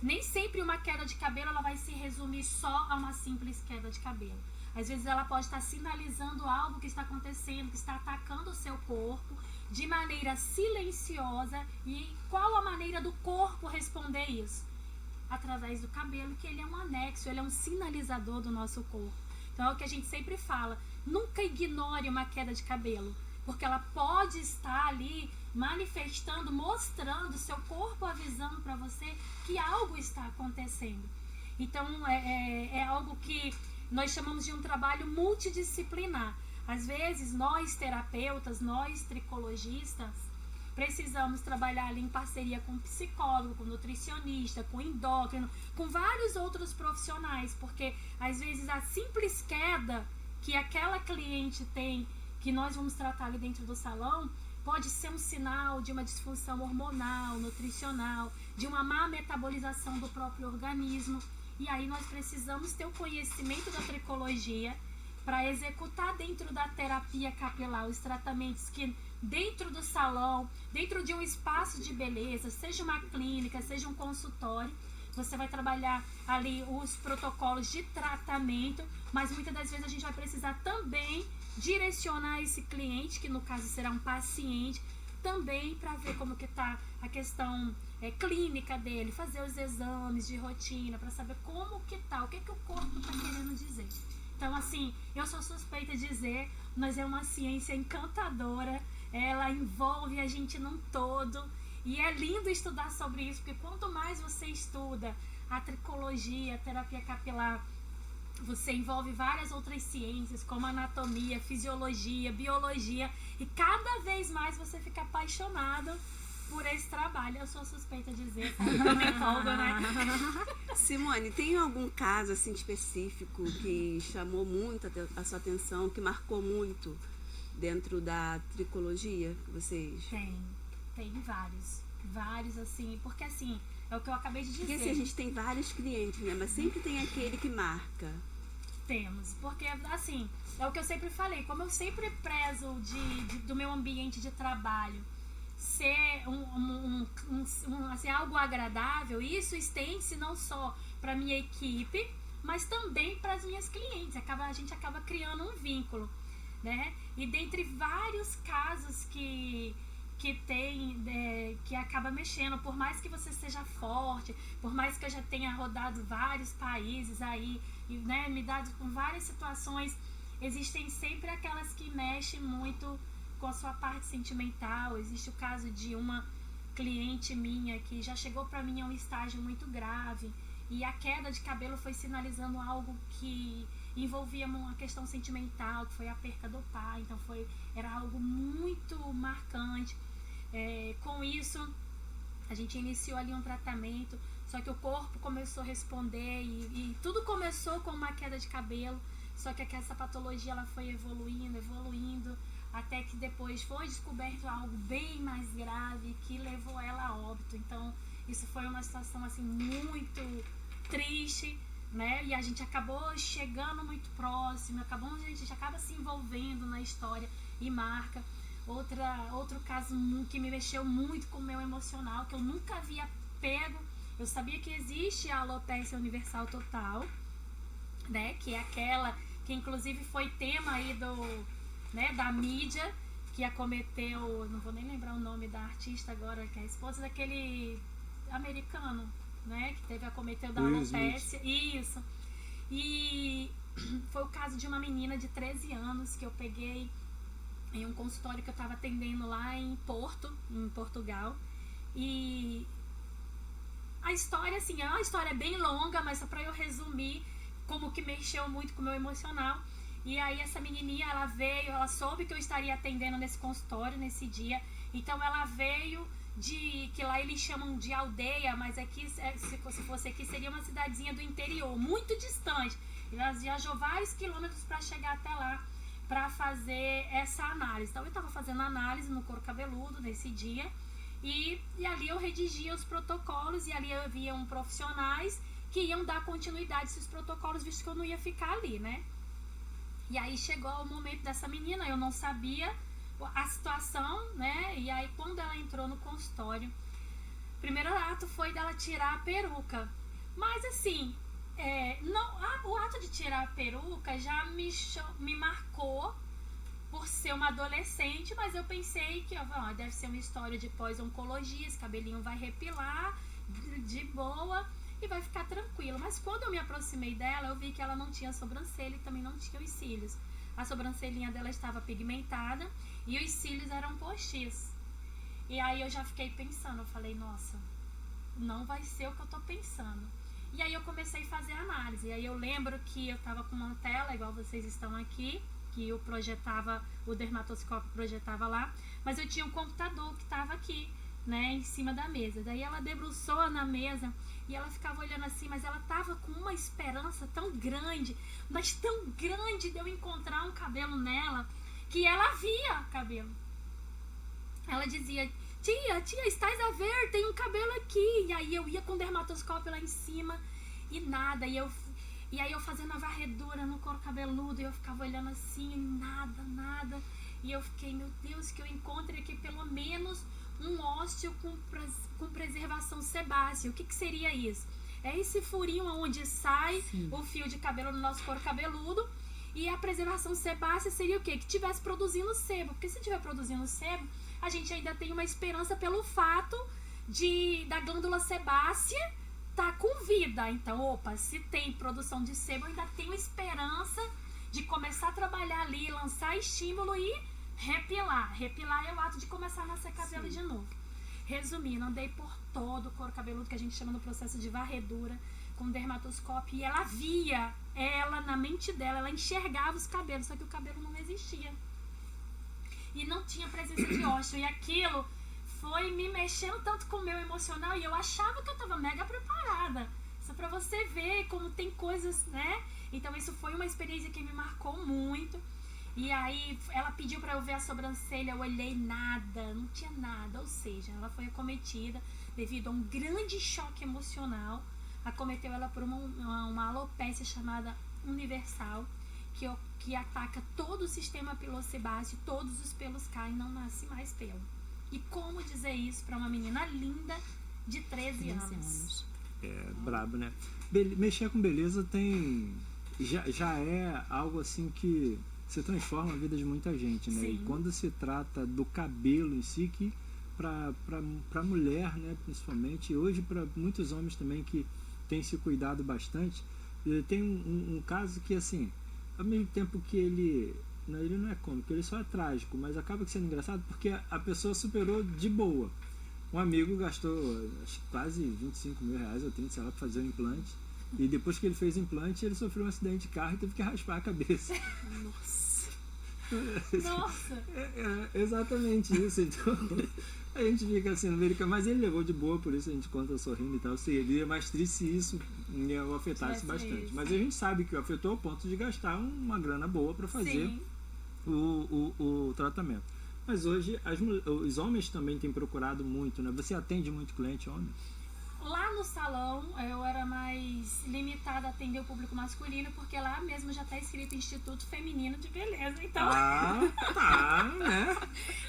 Nem sempre uma queda de cabelo ela vai se resumir só a uma simples queda de cabelo. Às vezes ela pode estar sinalizando algo que está acontecendo, que está atacando o seu corpo de maneira silenciosa. E qual a maneira do corpo responder isso? Através do cabelo, que ele é um anexo, ele é um sinalizador do nosso corpo. Então é o que a gente sempre fala, nunca ignore uma queda de cabelo, porque ela pode estar ali manifestando, mostrando, seu corpo avisando para você que algo está acontecendo. Então é algo que nós chamamos de um trabalho multidisciplinar. Às vezes nós terapeutas, nós tricologistas, precisamos trabalhar ali em parceria com psicólogo, com nutricionista, com endócrino, com vários outros profissionais, porque às vezes a simples queda que aquela cliente tem, que nós vamos tratar ali dentro do salão, pode ser um sinal de uma disfunção hormonal, nutricional, de uma má metabolização do próprio organismo. E aí nós precisamos ter o conhecimento da tricologia para executar dentro da terapia capilar os tratamentos que dentro do salão, dentro de um espaço de beleza, seja uma clínica, seja um consultório, você vai trabalhar ali os protocolos de tratamento, mas muitas das vezes a gente vai precisar também direcionar esse cliente, que no caso será um paciente, também para ver como que está a questão clínica dele, fazer os exames de rotina, para saber como que tá, o que o corpo está querendo dizer. Então, assim, eu sou suspeita de dizer, mas é uma ciência encantadora, ela envolve a gente num todo, e é lindo estudar sobre isso, porque quanto mais você estuda a tricologia, a terapia capilar, você envolve várias outras ciências, como anatomia, fisiologia, biologia, e cada vez mais você fica apaixonado por esse trabalho. Eu sou suspeita de dizer, não me empolgo, né? Simone, tem algum caso assim específico que chamou muito a sua atenção, que marcou muito dentro da tricologia que vocês? Tem vários assim, porque assim, é o que eu acabei de dizer. Porque assim, a gente tem vários clientes, né? Mas sempre tem aquele que marca. Temos, porque assim, é o que eu sempre falei, como eu sempre prezo do meu ambiente de trabalho ser assim, algo agradável, isso estende-se não só para minha equipe, mas também para as minhas clientes. A gente acaba criando um vínculo, né? E dentre vários casos que tem, que acaba mexendo, por mais que você seja forte, por mais que eu já tenha rodado vários países aí, e, né, me dado com várias situações, existem sempre aquelas que mexem muito com a sua parte sentimental. Existe o caso de uma cliente minha que já chegou para mim a um estágio muito grave, e a queda de cabelo foi sinalizando algo que envolvia uma questão sentimental, que foi a perca do pai. Então era algo muito marcante. Com isso a gente iniciou ali um tratamento, Só que o corpo começou a responder e tudo começou com uma queda de cabelo. Só que essa patologia ela foi evoluindo, até que depois foi descoberto algo bem mais grave que levou ela a óbito. Então, isso foi uma situação assim muito triste, né? E a gente acabou chegando muito próximo, a gente acaba se envolvendo na história e marca. Outro caso que me mexeu muito com o meu emocional, que eu nunca havia pego. Eu sabia que existe a alopecia universal total, né? Que é aquela que inclusive foi tema aí da mídia, que acometeu, não vou nem lembrar o nome da artista agora, que é a esposa daquele americano, né? Que acometeu da alopecia. Isso. E foi o caso de uma menina de 13 anos que eu peguei em um consultório que eu estava atendendo lá em Portugal. E a história, assim, é uma história bem longa, mas só para eu resumir, como que mexeu muito com o meu emocional. E aí essa menininha, ela soube que eu estaria atendendo nesse consultório nesse dia. Então ela veio que lá eles chamam de aldeia, mas aqui, se fosse aqui, seria uma cidadezinha do interior, muito distante. Ela viajou vários quilômetros para chegar até lá, para fazer essa análise. Então eu estava fazendo análise no couro cabeludo nesse dia, e ali eu redigia os protocolos, e ali haviam profissionais que iam dar continuidade a esses protocolos, visto que eu não ia ficar ali, né? E aí chegou o momento dessa menina, eu não sabia a situação, né? E aí quando ela entrou no consultório, o primeiro ato foi dela tirar a peruca. Mas assim, o ato de tirar a peruca já me marcou por ser uma adolescente, mas eu pensei que deve ser uma história de pós-oncologia, esse cabelinho vai repilar de boa e vai ficar tranquilo. Mas quando eu me aproximei dela, eu vi que ela não tinha sobrancelha e também não tinha os cílios. A sobrancelhinha dela estava pigmentada e os cílios eram postiços. E aí eu já fiquei pensando, eu falei, nossa, não vai ser o que eu tô pensando. E aí eu comecei a fazer análise. E aí eu lembro que eu tava com uma tela, igual vocês estão aqui, que o dermatoscópio projetava lá, mas eu tinha um computador que estava aqui, né, em cima da mesa. Daí ela debruçou na mesa e ela ficava olhando assim, mas ela tava com uma esperança tão grande, mas tão grande de eu encontrar um cabelo nela, que ela via cabelo. Ela dizia, tia, estás a ver, tem um cabelo aqui. E aí eu ia com o dermatoscópio lá em cima e nada. E aí eu fazendo a varredura no couro cabeludo, e eu ficava olhando assim, nada. E eu fiquei, meu Deus, que eu encontre aqui pelo menos um ósteo com preservação sebácea. O que seria isso? É esse furinho onde sai o fio de cabelo no nosso couro cabeludo. E a preservação sebácea seria o quê? Que estivesse produzindo sebo. Porque se estiver produzindo sebo, a gente ainda tem uma esperança pelo fato da glândula sebácea tá com vida. Então, se tem produção de sebo, eu ainda tenho esperança de começar a trabalhar ali, lançar estímulo e repilar. Repilar é o ato de começar a nascer cabelo de novo. Resumindo, andei por todo o couro cabeludo, que a gente chama no processo de varredura, com dermatoscópio, e ela via, na mente dela, ela enxergava os cabelos, só que o cabelo não existia. E não tinha presença de ósseo. E aquilo foi me mexendo tanto com o meu emocional, e eu achava que eu estava mega preparada. Só pra você ver como tem coisas, né? Então isso foi uma experiência que me marcou muito. E aí ela pediu pra eu ver a sobrancelha, eu olhei, nada, não tinha nada. Ou seja, ela foi acometida devido a um grande choque emocional. Acometeu ela por uma alopecia chamada universal, que ataca todo o sistema pilosebáceo, todos os pelos caem, não nasce mais pelo. E como dizer isso para uma menina linda de 13 anos? É brabo, né? Mexer com beleza já é algo assim que você transforma a vida de muita gente, né? Sim. E quando se trata do cabelo em si, que para mulher, né, principalmente, e hoje para muitos homens também que têm se cuidado bastante, tem um caso que, assim, ao mesmo tempo que ele não é cômico, ele só é trágico, mas acaba sendo engraçado porque a pessoa superou de boa. Um amigo gastou quase 25 mil reais ou 30, sei lá, para fazer o implante, e depois que ele fez o implante, ele sofreu um acidente de carro e teve que raspar a cabeça. Nossa! Nossa! Exatamente isso. Então, a gente fica assim no meio, mas ele levou de boa, por isso a gente conta sorrindo e tal. Seria mais triste se isso o afetasse bastante. Isso. Mas a gente sabe que o afetou ao ponto de gastar uma grana boa para fazer o tratamento. Mas hoje os homens também têm procurado muito, né? Você atende muito cliente homem? Lá no salão eu era mais limitada a atender o público masculino, porque lá mesmo já está escrito Instituto Feminino de Beleza. Então, né?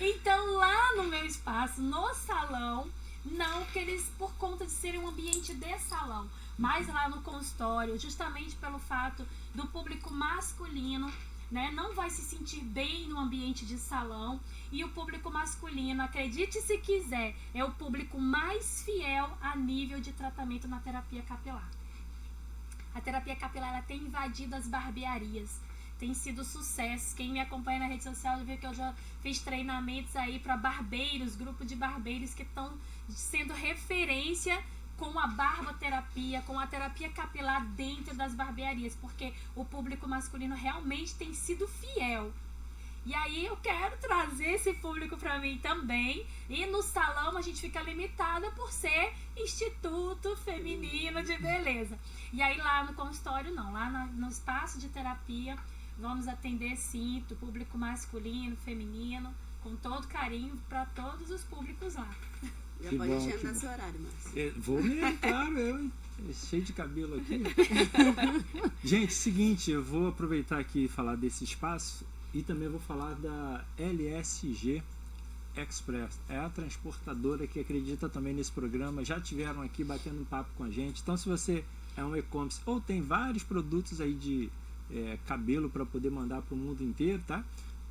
Então lá no meu espaço, no salão, não, porque eles, por conta de serem um ambiente de salão, mas lá no consultório, justamente pelo fato do público masculino, né, não vai se sentir bem no ambiente de salão, e o público masculino, acredite se quiser, é o público mais fiel a nível de tratamento na terapia capilar. A terapia capilar ela tem invadido as barbearias, tem sido sucesso. Quem me acompanha na rede social já viu que eu já fiz treinamentos aí para barbeiros, grupo de barbeiros que estão sendo referência com a barboterapia, com a terapia capilar dentro das barbearias, porque o público masculino realmente tem sido fiel. E aí eu quero trazer esse público para mim também. E no salão a gente fica limitada por ser Instituto Feminino de Beleza. E aí lá no consultório não, lá no espaço de terapia vamos atender sim o público masculino, feminino, com todo carinho para todos os públicos lá. Já pode agendar seu horário, Márcio. Vou mesmo, claro, eu, cheio de cabelo aqui. Gente, seguinte, eu vou aproveitar aqui e falar desse espaço e também vou falar da LSG Express. É a transportadora que acredita também nesse programa, já tiveram aqui batendo um papo com a gente. Então, se você é um e-commerce ou tem vários produtos aí de cabelo para poder mandar para o mundo inteiro, tá?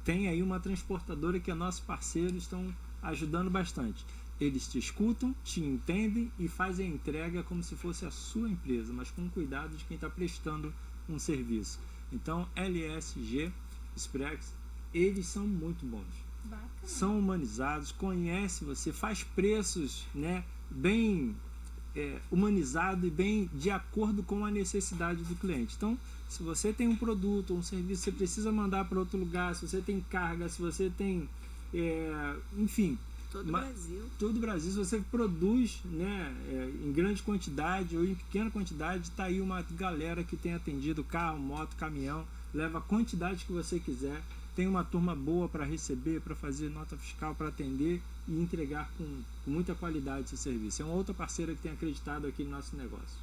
Tem aí uma transportadora que é nosso parceiro, estão ajudando bastante. Eles te escutam, te entendem e fazem a entrega como se fosse a sua empresa, mas com cuidado de quem está prestando um serviço. Então, LSG Express, eles são muito bons. Bacana. São humanizados, conhece você, faz preços, né, bem humanizado e bem de acordo com a necessidade do cliente. Então, se você tem um produto ou um serviço, você precisa mandar para outro lugar, se você tem carga, se você tem, enfim... Todo o Brasil, se você produz, né, em grande quantidade ou em pequena quantidade, está aí uma galera que tem atendido carro, moto, caminhão, leva a quantidade que você quiser, tem uma turma boa para receber, para fazer nota fiscal, para atender e entregar com muita qualidade esse serviço. É uma outra parceira que tem acreditado aqui no nosso negócio.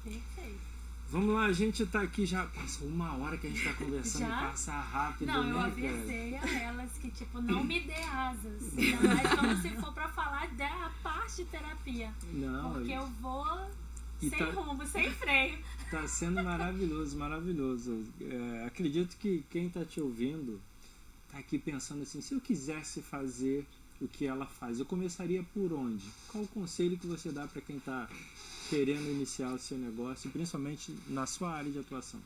Perfeito. Vamos lá, a gente está aqui já, passou 1 hora que a gente está conversando e passa rápido, não, né, eu avisei a elas que, tipo, não me dê asas, ainda mais como se for para falar da parte de terapia, não, porque eu vou sem rumo, sem freio. freio. Está sendo maravilhoso, maravilhoso. Acredito que quem está te ouvindo está aqui pensando assim, se eu quisesse fazer o que ela faz, eu começaria por onde? Qual o conselho que você dá para quem está querendo iniciar o seu negócio, principalmente na sua área de atuação?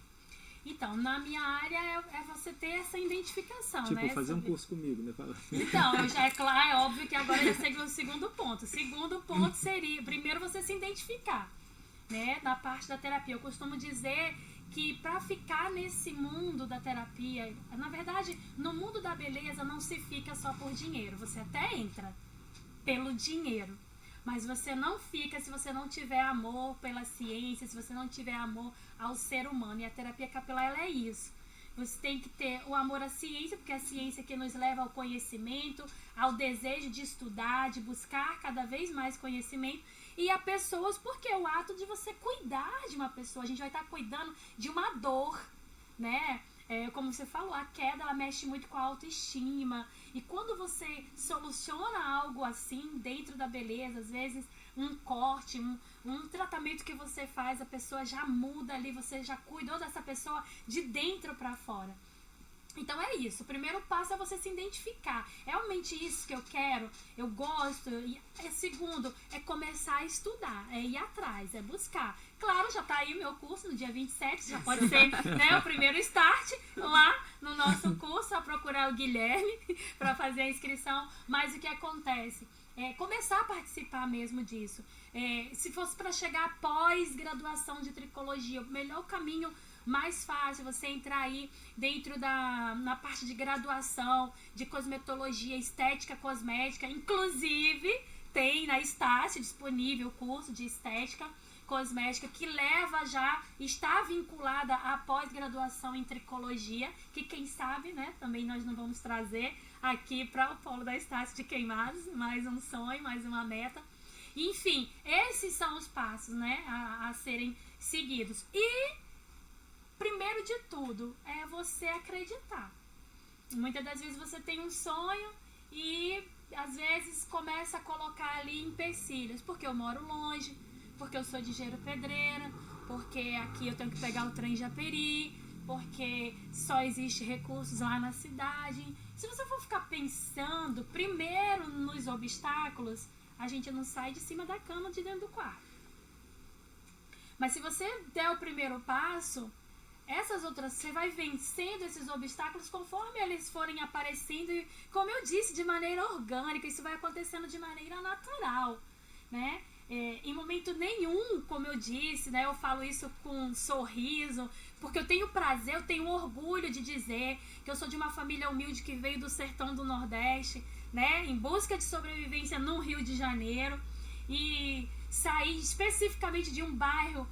Então, na minha área é você ter essa identificação, tipo, né? fazer um curso comigo, né? Então, é óbvio que agora já segue o segundo ponto. O segundo ponto seria, primeiro você se identificar, né? Da parte da terapia. Eu costumo dizer que para ficar nesse mundo da terapia, na verdade, no mundo da beleza não se fica só por dinheiro. Você até entra pelo dinheiro. Mas você não fica se você não tiver amor pela ciência, se você não tiver amor ao ser humano. E a terapia capilar, ela é isso. Você tem que ter o amor à ciência, porque é a ciência que nos leva ao conhecimento, ao desejo de estudar, de buscar cada vez mais conhecimento. E a pessoas, porque é o ato de você cuidar de uma pessoa. A gente vai estar cuidando de uma dor, né? Como você falou, a queda ela mexe muito com a autoestima. E quando você soluciona algo assim dentro da beleza, às vezes um corte, um tratamento que você faz, a pessoa já muda ali, você já cuidou dessa pessoa de dentro para fora. Então é isso, o primeiro passo é você se identificar, é realmente isso que eu quero, eu gosto, e segundo, é começar a estudar, é ir atrás, é buscar. Claro, já tá aí o meu curso no dia 27, já pode ser, né, o primeiro start lá no nosso curso, a procurar o Guilherme para fazer a inscrição, mas o que acontece? Começar a participar mesmo disso. Se fosse para chegar após graduação de tricologia, o melhor caminho mais fácil você entrar aí dentro na parte de graduação, de cosmetologia, estética cosmética. Inclusive, tem na Estácio disponível o curso de estética cosmética que está vinculada à pós-graduação em tricologia, que quem sabe, né, também nós não vamos trazer aqui para o polo da Estácio de Queimados, mais um sonho, mais uma meta. Enfim, esses são os passos, né, a serem seguidos. E, primeiro de tudo, é você acreditar. Muitas das vezes você tem um sonho e, às vezes, começa a colocar ali empecilhos, porque eu moro longe, porque eu sou de Engenheiro Pedreira, porque aqui eu tenho que pegar o trem Japeri, porque só existe recursos lá na cidade. Se você for ficar pensando primeiro nos obstáculos, a gente não sai de cima da cama de dentro do quarto. Mas se você der o primeiro passo, você vai vencendo esses obstáculos conforme eles forem aparecendo. E, como eu disse, de maneira orgânica, isso vai acontecendo de maneira natural, né? Em momento nenhum, como eu disse, né, eu falo isso com um sorriso, porque eu tenho prazer, eu tenho orgulho de dizer que eu sou de uma família humilde que veio do sertão do Nordeste, né, em busca de sobrevivência no Rio de Janeiro, e saí especificamente de um bairro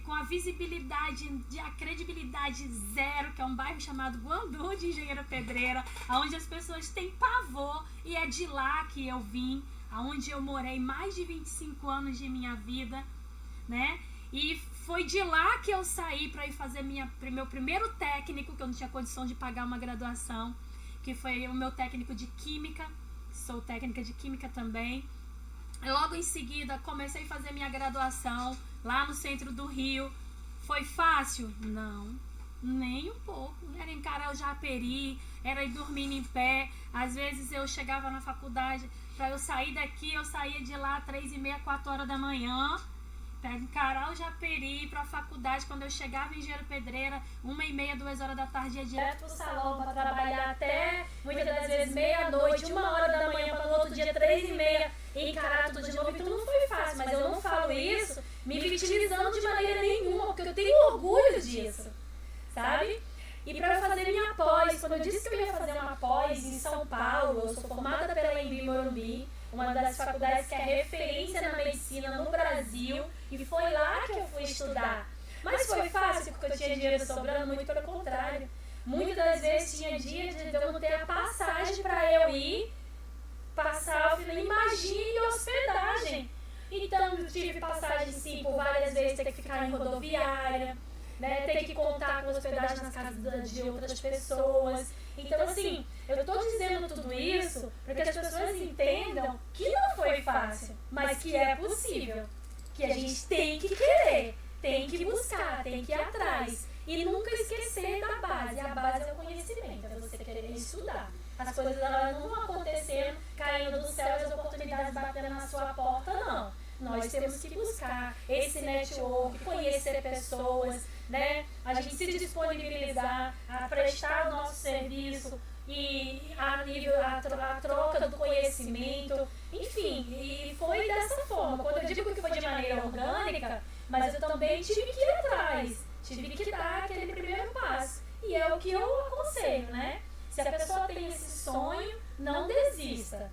com a visibilidade, a credibilidade zero, que é um bairro chamado Guandu de Engenheiro Pedreira, onde as pessoas têm pavor, e é de lá que eu vim, onde eu morei mais de 25 anos de minha vida, né? E foi de lá que eu saí para ir fazer meu primeiro técnico, que eu não tinha condição de pagar uma graduação, que foi o meu técnico de Química, sou técnica de Química também. Logo em seguida, comecei a fazer minha graduação lá no centro do Rio. Foi fácil? Não, nem um pouco. Era encarar o Japeri, era ir dormindo em pé. Às vezes eu chegava na faculdade, para eu sair daqui, eu saía de lá 3h30, 4h da manhã, para encarar o Japeri, para a faculdade. Quando eu chegava em Engenheiro Pedreira, 1h30, 2h da tarde, ia direto pro salão para trabalhar até, muitas das vezes, meia-noite, 1h da manhã, para no outro dia, 3h30, e encarar tudo de novo. Então não foi fácil, mas eu não falo isso me vitimizando de maneira nenhuma, porque eu tenho orgulho disso, sabe? E para fazer minha pós, quando eu disse que eu ia fazer uma pós em São Paulo, eu sou formada pela Embi Morumbi, uma das faculdades que é referência na medicina no Brasil, e foi lá que eu fui estudar. Mas foi fácil porque eu tinha dinheiro sobrando? Muito pelo contrário. Muitas das vezes tinha dia de eu não ter a passagem para eu ir passar, imagine hospedagem. Então eu tive passagem sim por várias vezes, ter que ficar em rodoviária, né, ter que contar com hospedagem nas casas de outras pessoas. Então, assim, eu estou dizendo tudo isso para que as pessoas entendam que não foi fácil, mas que é possível, que a gente tem que querer, tem que buscar, tem que ir atrás e nunca esquecer da base. A base é o conhecimento, é você querer estudar. As coisas elas não acontecendo, caindo do céu, as oportunidades batendo na sua porta, não. Nós temos que buscar esse network, conhecer pessoas, né? A gente se disponibilizar a prestar o nosso serviço e a troca do conhecimento, enfim, e foi dessa forma. Quando eu digo que foi de maneira orgânica, mas eu também tive que ir atrás, tive que dar aquele primeiro passo. E é o que eu aconselho, né? Se a pessoa tem esse sonho, não desista.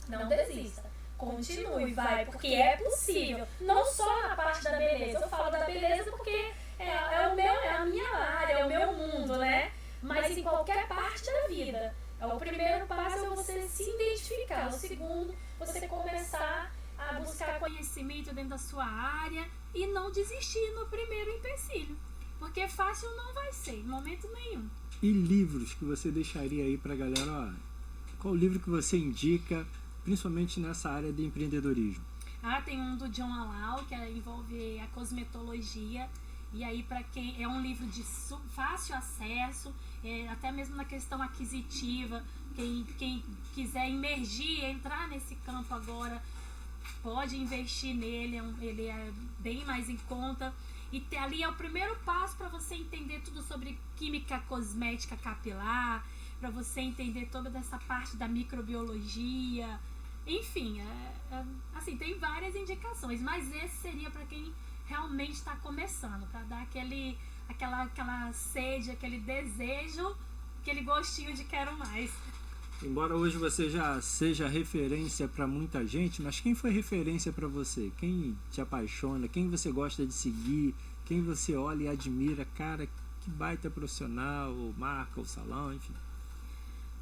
Não desista. Continue, vai, porque é possível. Não só na parte da beleza. Eu falo da beleza porque é a minha área, é o meu mundo, né? Mas em qualquer parte da vida. O primeiro passo é você se identificar. O segundo, você começar a buscar conhecimento dentro da sua área e não desistir no primeiro empecilho. Porque fácil não vai ser, em momento nenhum. E livros que você deixaria aí pra galera? Ó, qual livro que você indica, principalmente nessa área de empreendedorismo? Tem um do John Alau, que envolve a cosmetologia. E aí, para quem é um livro de fácil acesso, até mesmo na questão aquisitiva, quem quiser imergir, entrar nesse campo agora, pode investir nele, ele é bem mais em conta. E ali é o primeiro passo para você entender tudo sobre química cosmética capilar, para você entender toda essa parte da microbiologia. Enfim, assim, tem várias indicações, mas esse seria para quem realmente está começando, para dar aquela sede, aquele desejo, aquele gostinho de quero mais. Embora hoje você já seja referência para muita gente, mas quem foi referência para você? Quem te apaixona? Quem você gosta de seguir? Quem você olha e admira? Cara, que baita profissional, ou marca, ou salão, enfim.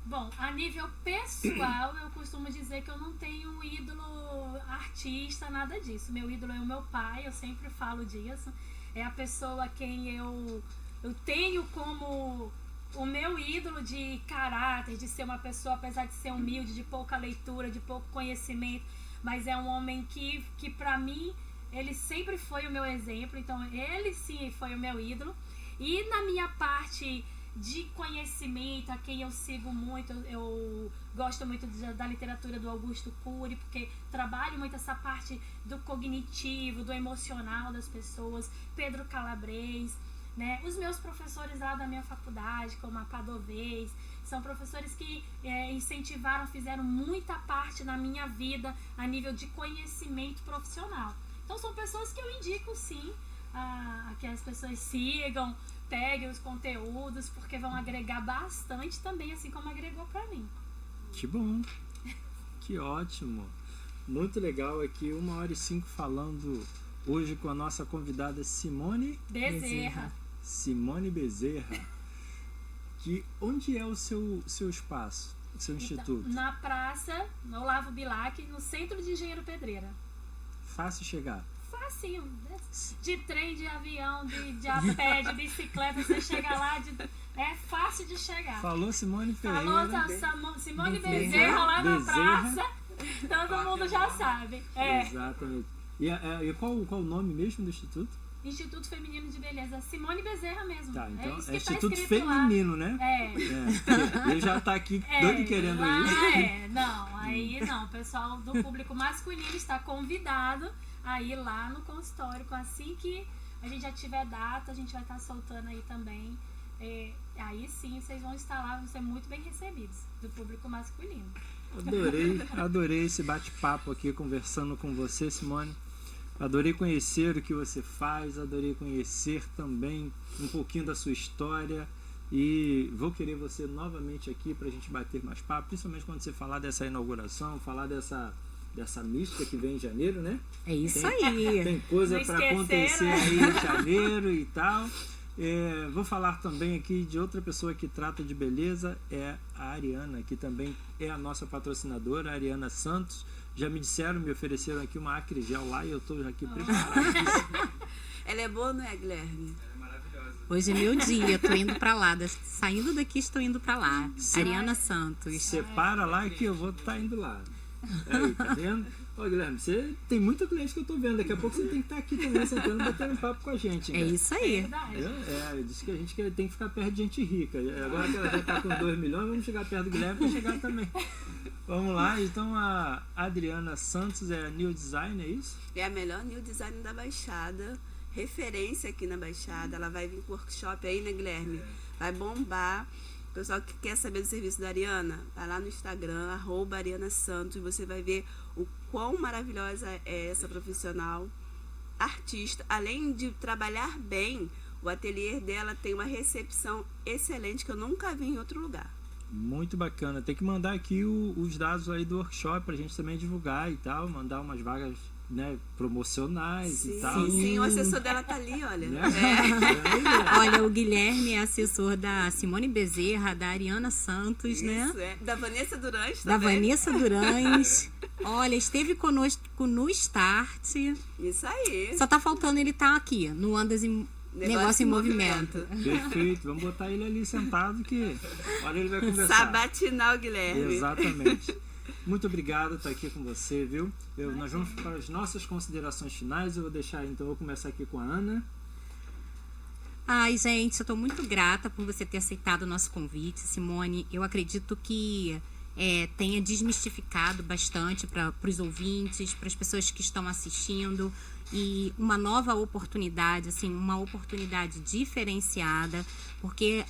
Bom, a nível pessoal, eu costumo dizer que eu não tenho ídolo artista, nada disso. Meu ídolo é o meu pai, eu sempre falo disso. É a pessoa a quem eu tenho como o meu ídolo de caráter, de ser uma pessoa, apesar de ser humilde, de pouca leitura, de pouco conhecimento, mas é um homem que para mim, ele sempre foi o meu exemplo, então ele sim foi o meu ídolo. E na minha parte de conhecimento, a quem eu sigo muito, eu gosto muito da literatura do Augusto Cury, porque trabalho muito essa parte do cognitivo, do emocional das pessoas, Pedro Calabres, né? Os meus professores lá da minha faculdade, como a Padovez, são professores que incentivaram, fizeram muita parte na minha vida a nível de conhecimento profissional. Então são pessoas que eu indico sim a que as pessoas sigam, peguem os conteúdos, porque vão agregar bastante também, assim como agregou para mim. Que bom, que ótimo, muito legal aqui, 1h05 falando hoje com a nossa convidada Simone Bezerra. Simone Bezerra. Onde é o seu espaço, o seu instituto? Na praça, no Olavo Bilac, no centro de Engenheiro Pedreira. Fácil chegar? Facinho. De trem, de avião, de a pé, de bicicleta, você chega lá, é fácil de chegar. Falou Simone Ferreira. Falou Simone Bezerra lá na praça, todo mundo já sabe. Exatamente. E qual o nome mesmo do instituto? Instituto Feminino de Beleza, Simone Bezerra mesmo. Tá, então é Instituto Feminino, lá, né? Ele já tá aqui doido querendo ir. Aí não, o pessoal do público masculino está convidado a ir lá no consultório, assim que a gente já tiver data, a gente vai estar soltando aí também. Aí sim, vocês vão estar lá, vão ser muito bem recebidos do público masculino. Adorei esse bate-papo aqui, conversando com você, Simone. Adorei conhecer o que você faz, adorei conhecer também um pouquinho da sua história e vou querer você novamente aqui para a gente bater mais papo, principalmente quando você falar dessa inauguração, falar dessa mística que vem em janeiro, né? É isso aí. Tem coisa para acontecer aí em janeiro e tal. Vou falar também aqui de outra pessoa que trata de beleza, é a Ariana, que também é a nossa patrocinadora, a Ariana Santos. Já me ofereceram aqui uma Acrigel lá e eu estou aqui preparado. Ela é boa, não é, Guilherme? Ela é maravilhosa. Hoje é meu dia, tô indo pra lá. Saindo daqui, estou indo pra lá. Ariana Santos. Separa lá que eu vou estar indo lá. Aí, tá vendo? Ô, Guilherme, você tem muita cliente que eu tô vendo. Daqui a pouco você tem que estar aqui também, sentando, batendo um papo com a gente. É isso aí. Diz que a gente tem que ficar perto de gente rica. Agora que ela já tá com 2 milhões, vamos chegar perto do Guilherme para chegar também. Vamos lá, então a Adriana Santos é a New Design, é isso? É a melhor New Design da Baixada, referência aqui na Baixada. Ela vai vir com workshop aí, né, Guilherme? Vai bombar. O pessoal que quer saber do serviço da Ariana, vai lá no Instagram, @Ariana Santos, você vai ver o quão maravilhosa é essa profissional, artista. Além de trabalhar bem, o ateliê dela tem uma recepção excelente que eu nunca vi em outro lugar. Muito bacana. Tem que mandar aqui os dados aí do workshop pra gente também divulgar e tal, mandar umas vagas, né, promocionais e tal. Sim, o assessor dela tá ali, olha. Olha, o Guilherme é assessor da Simone Bezerra, da Ariana Santos, né? Da Vanessa Durães também. Da Vanessa Durães. Olha, esteve conosco no Start. Isso aí. Só tá faltando ele estar aqui, no Andas em Negócio em Movimento. Perfeito, vamos botar ele ali sentado que olha, ele vai conversar. Sabatinar o Guilherme. Exatamente. Muito obrigado por estar aqui com você, viu? Nós vamos para as nossas considerações finais. Eu vou começar aqui com a Ana. Ai, gente, eu estou muito grata por você ter aceitado o nosso convite, Simone. Eu acredito que tenha desmistificado bastante para os ouvintes, para as pessoas que estão assistindo, e uma nova oportunidade, assim, uma oportunidade diferenciada, porque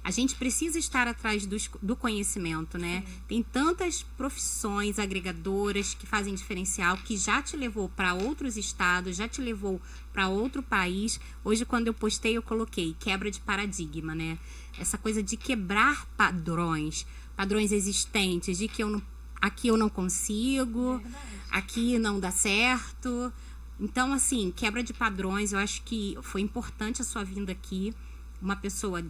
a gente precisa estar atrás do conhecimento, né? Tem tantas profissões agregadoras que fazem diferencial, que já te levou para outros estados, já te levou para outro país. Hoje, quando eu postei, eu coloquei quebra de paradigma, né? Essa coisa de quebrar padrões existentes, de que aqui eu não consigo, aqui não dá certo. Então, assim, quebra de padrões, eu acho que foi importante a sua vinda aqui. Uma pessoa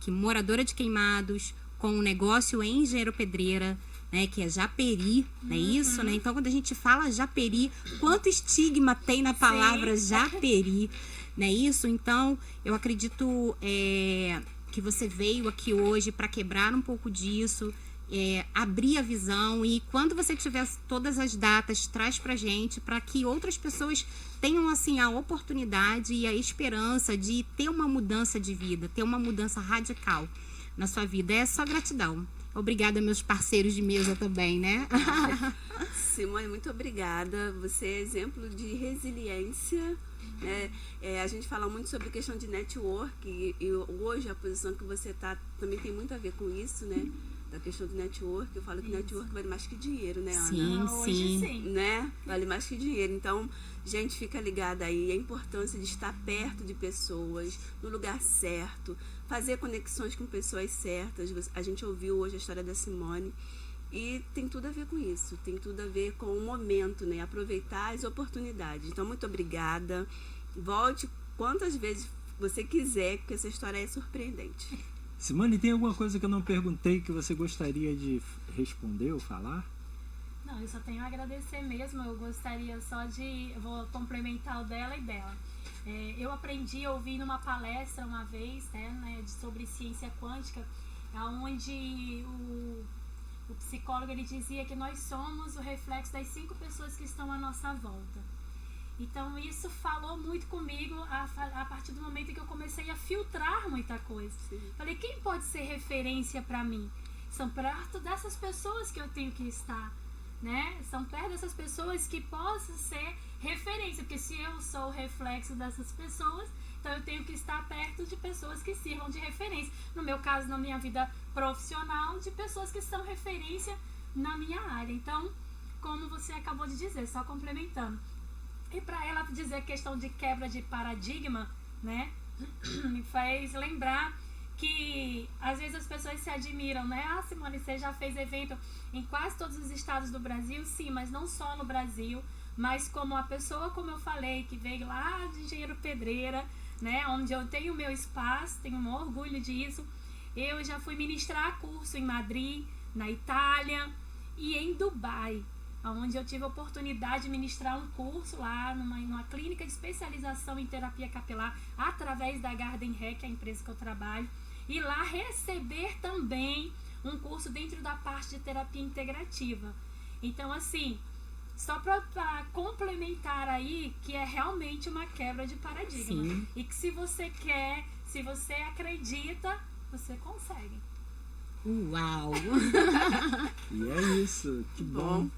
que moradora de Queimados, com um negócio em Engenheiro Pedreira, né, que é Japeri, não é isso, né? Então, quando a gente fala Japeri, quanto estigma tem na palavra Japeri, não é isso? Então, eu acredito que você veio aqui hoje para quebrar um pouco disso, abrir a visão, e quando você tiver todas as datas, traz pra gente, para que outras pessoas tenham assim a oportunidade e a esperança de ter uma mudança de vida, ter uma mudança radical na sua vida. É só gratidão. Obrigada, meus parceiros de mesa também, né? Simone, muito obrigada. Você é exemplo de resiliência, né? A gente fala muito sobre questão de network, e hoje a posição que você está também tem muito a ver com isso, né? Da questão do network. Eu falo que network vale mais que dinheiro, né, Ana? Sim. Né? Vale mais que dinheiro. Então, gente, fica ligada aí. A importância de estar perto de pessoas, no lugar certo, fazer conexões com pessoas certas. A gente ouviu hoje a história da Simone e tem tudo a ver com isso. Tem tudo a ver com o momento, né? Aproveitar as oportunidades. Então, muito obrigada. Volte quantas vezes você quiser, porque essa história é surpreendente. Simone, tem alguma coisa que eu não perguntei que você gostaria de responder ou falar? Não, eu só tenho a agradecer mesmo. Eu gostaria só de... Eu vou complementar o dela e dela. Eu aprendi a ouvir numa palestra uma vez, né, sobre ciência quântica, onde o psicólogo ele dizia que nós somos o reflexo das 5 pessoas que estão à nossa volta. Então isso falou muito comigo a partir do momento que eu comecei a filtrar muita coisa. Sim. Falei, quem pode ser referência para mim? São perto dessas pessoas que eu tenho que estar, né? São perto dessas pessoas que possam ser referência, porque se eu sou o reflexo dessas pessoas, então eu tenho que estar perto de pessoas que sirvam de referência. No meu caso, na minha vida profissional, de pessoas que são referência na minha área. Então, como você acabou de dizer, só complementando. E para ela dizer a questão de quebra de paradigma, né, me faz lembrar que às vezes as pessoas se admiram, né? Ah, Simone, você já fez evento em quase todos os estados do Brasil? Sim, mas não só no Brasil, mas como a pessoa, como eu falei, que veio lá de Engenheiro Pedreira, né, onde eu tenho o meu espaço, tenho um orgulho disso. Eu já fui ministrar curso em Madrid, na Itália e em Dubai, onde eu tive a oportunidade de ministrar um curso lá numa clínica de especialização em terapia capilar, através da Garden Hair, que é a empresa que eu trabalho, e lá receber também um curso dentro da parte de terapia integrativa. Então, assim, só para complementar aí, que é realmente uma quebra de paradigma. Sim. E que se você quer, se você acredita, você consegue. Uau! E é isso, que bom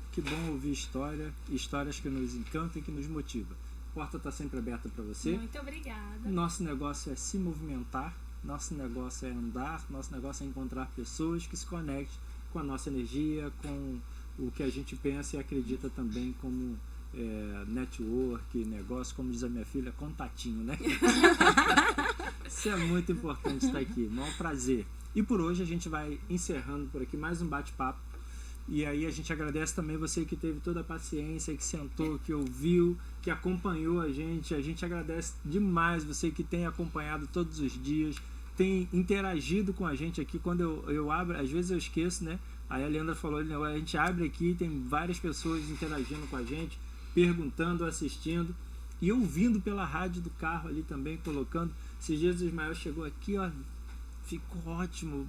ouvir histórias que nos encantam e que nos motivam. A porta está sempre aberta para você. Muito obrigada. Nosso negócio é se movimentar, nosso negócio é andar, nosso negócio é encontrar pessoas que se conectem com a nossa energia, com o que a gente pensa e acredita também como network, negócio, como diz a minha filha, contatinho, né? Isso é muito importante estar aqui, maior prazer. E por hoje a gente vai encerrando por aqui mais um bate-papo. E aí a gente agradece também você que teve toda a paciência, que sentou, que ouviu, que acompanhou a gente. A gente agradece demais você que tem acompanhado todos os dias, tem interagido com a gente aqui. Quando eu abro, às vezes eu esqueço, né? Aí a Leandra falou, a gente abre aqui, tem várias pessoas interagindo com a gente, perguntando, assistindo e ouvindo pela rádio do carro ali também, colocando. Esses dias o Ismael chegou aqui, ó, ficou ótimo,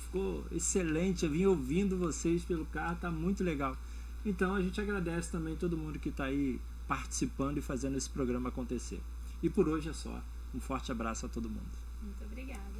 ficou excelente, eu vim ouvindo vocês pelo carro, tá muito legal. Então a gente agradece também todo mundo que está aí participando e fazendo esse programa acontecer. E por hoje é só. Um forte abraço a todo mundo. Muito obrigada.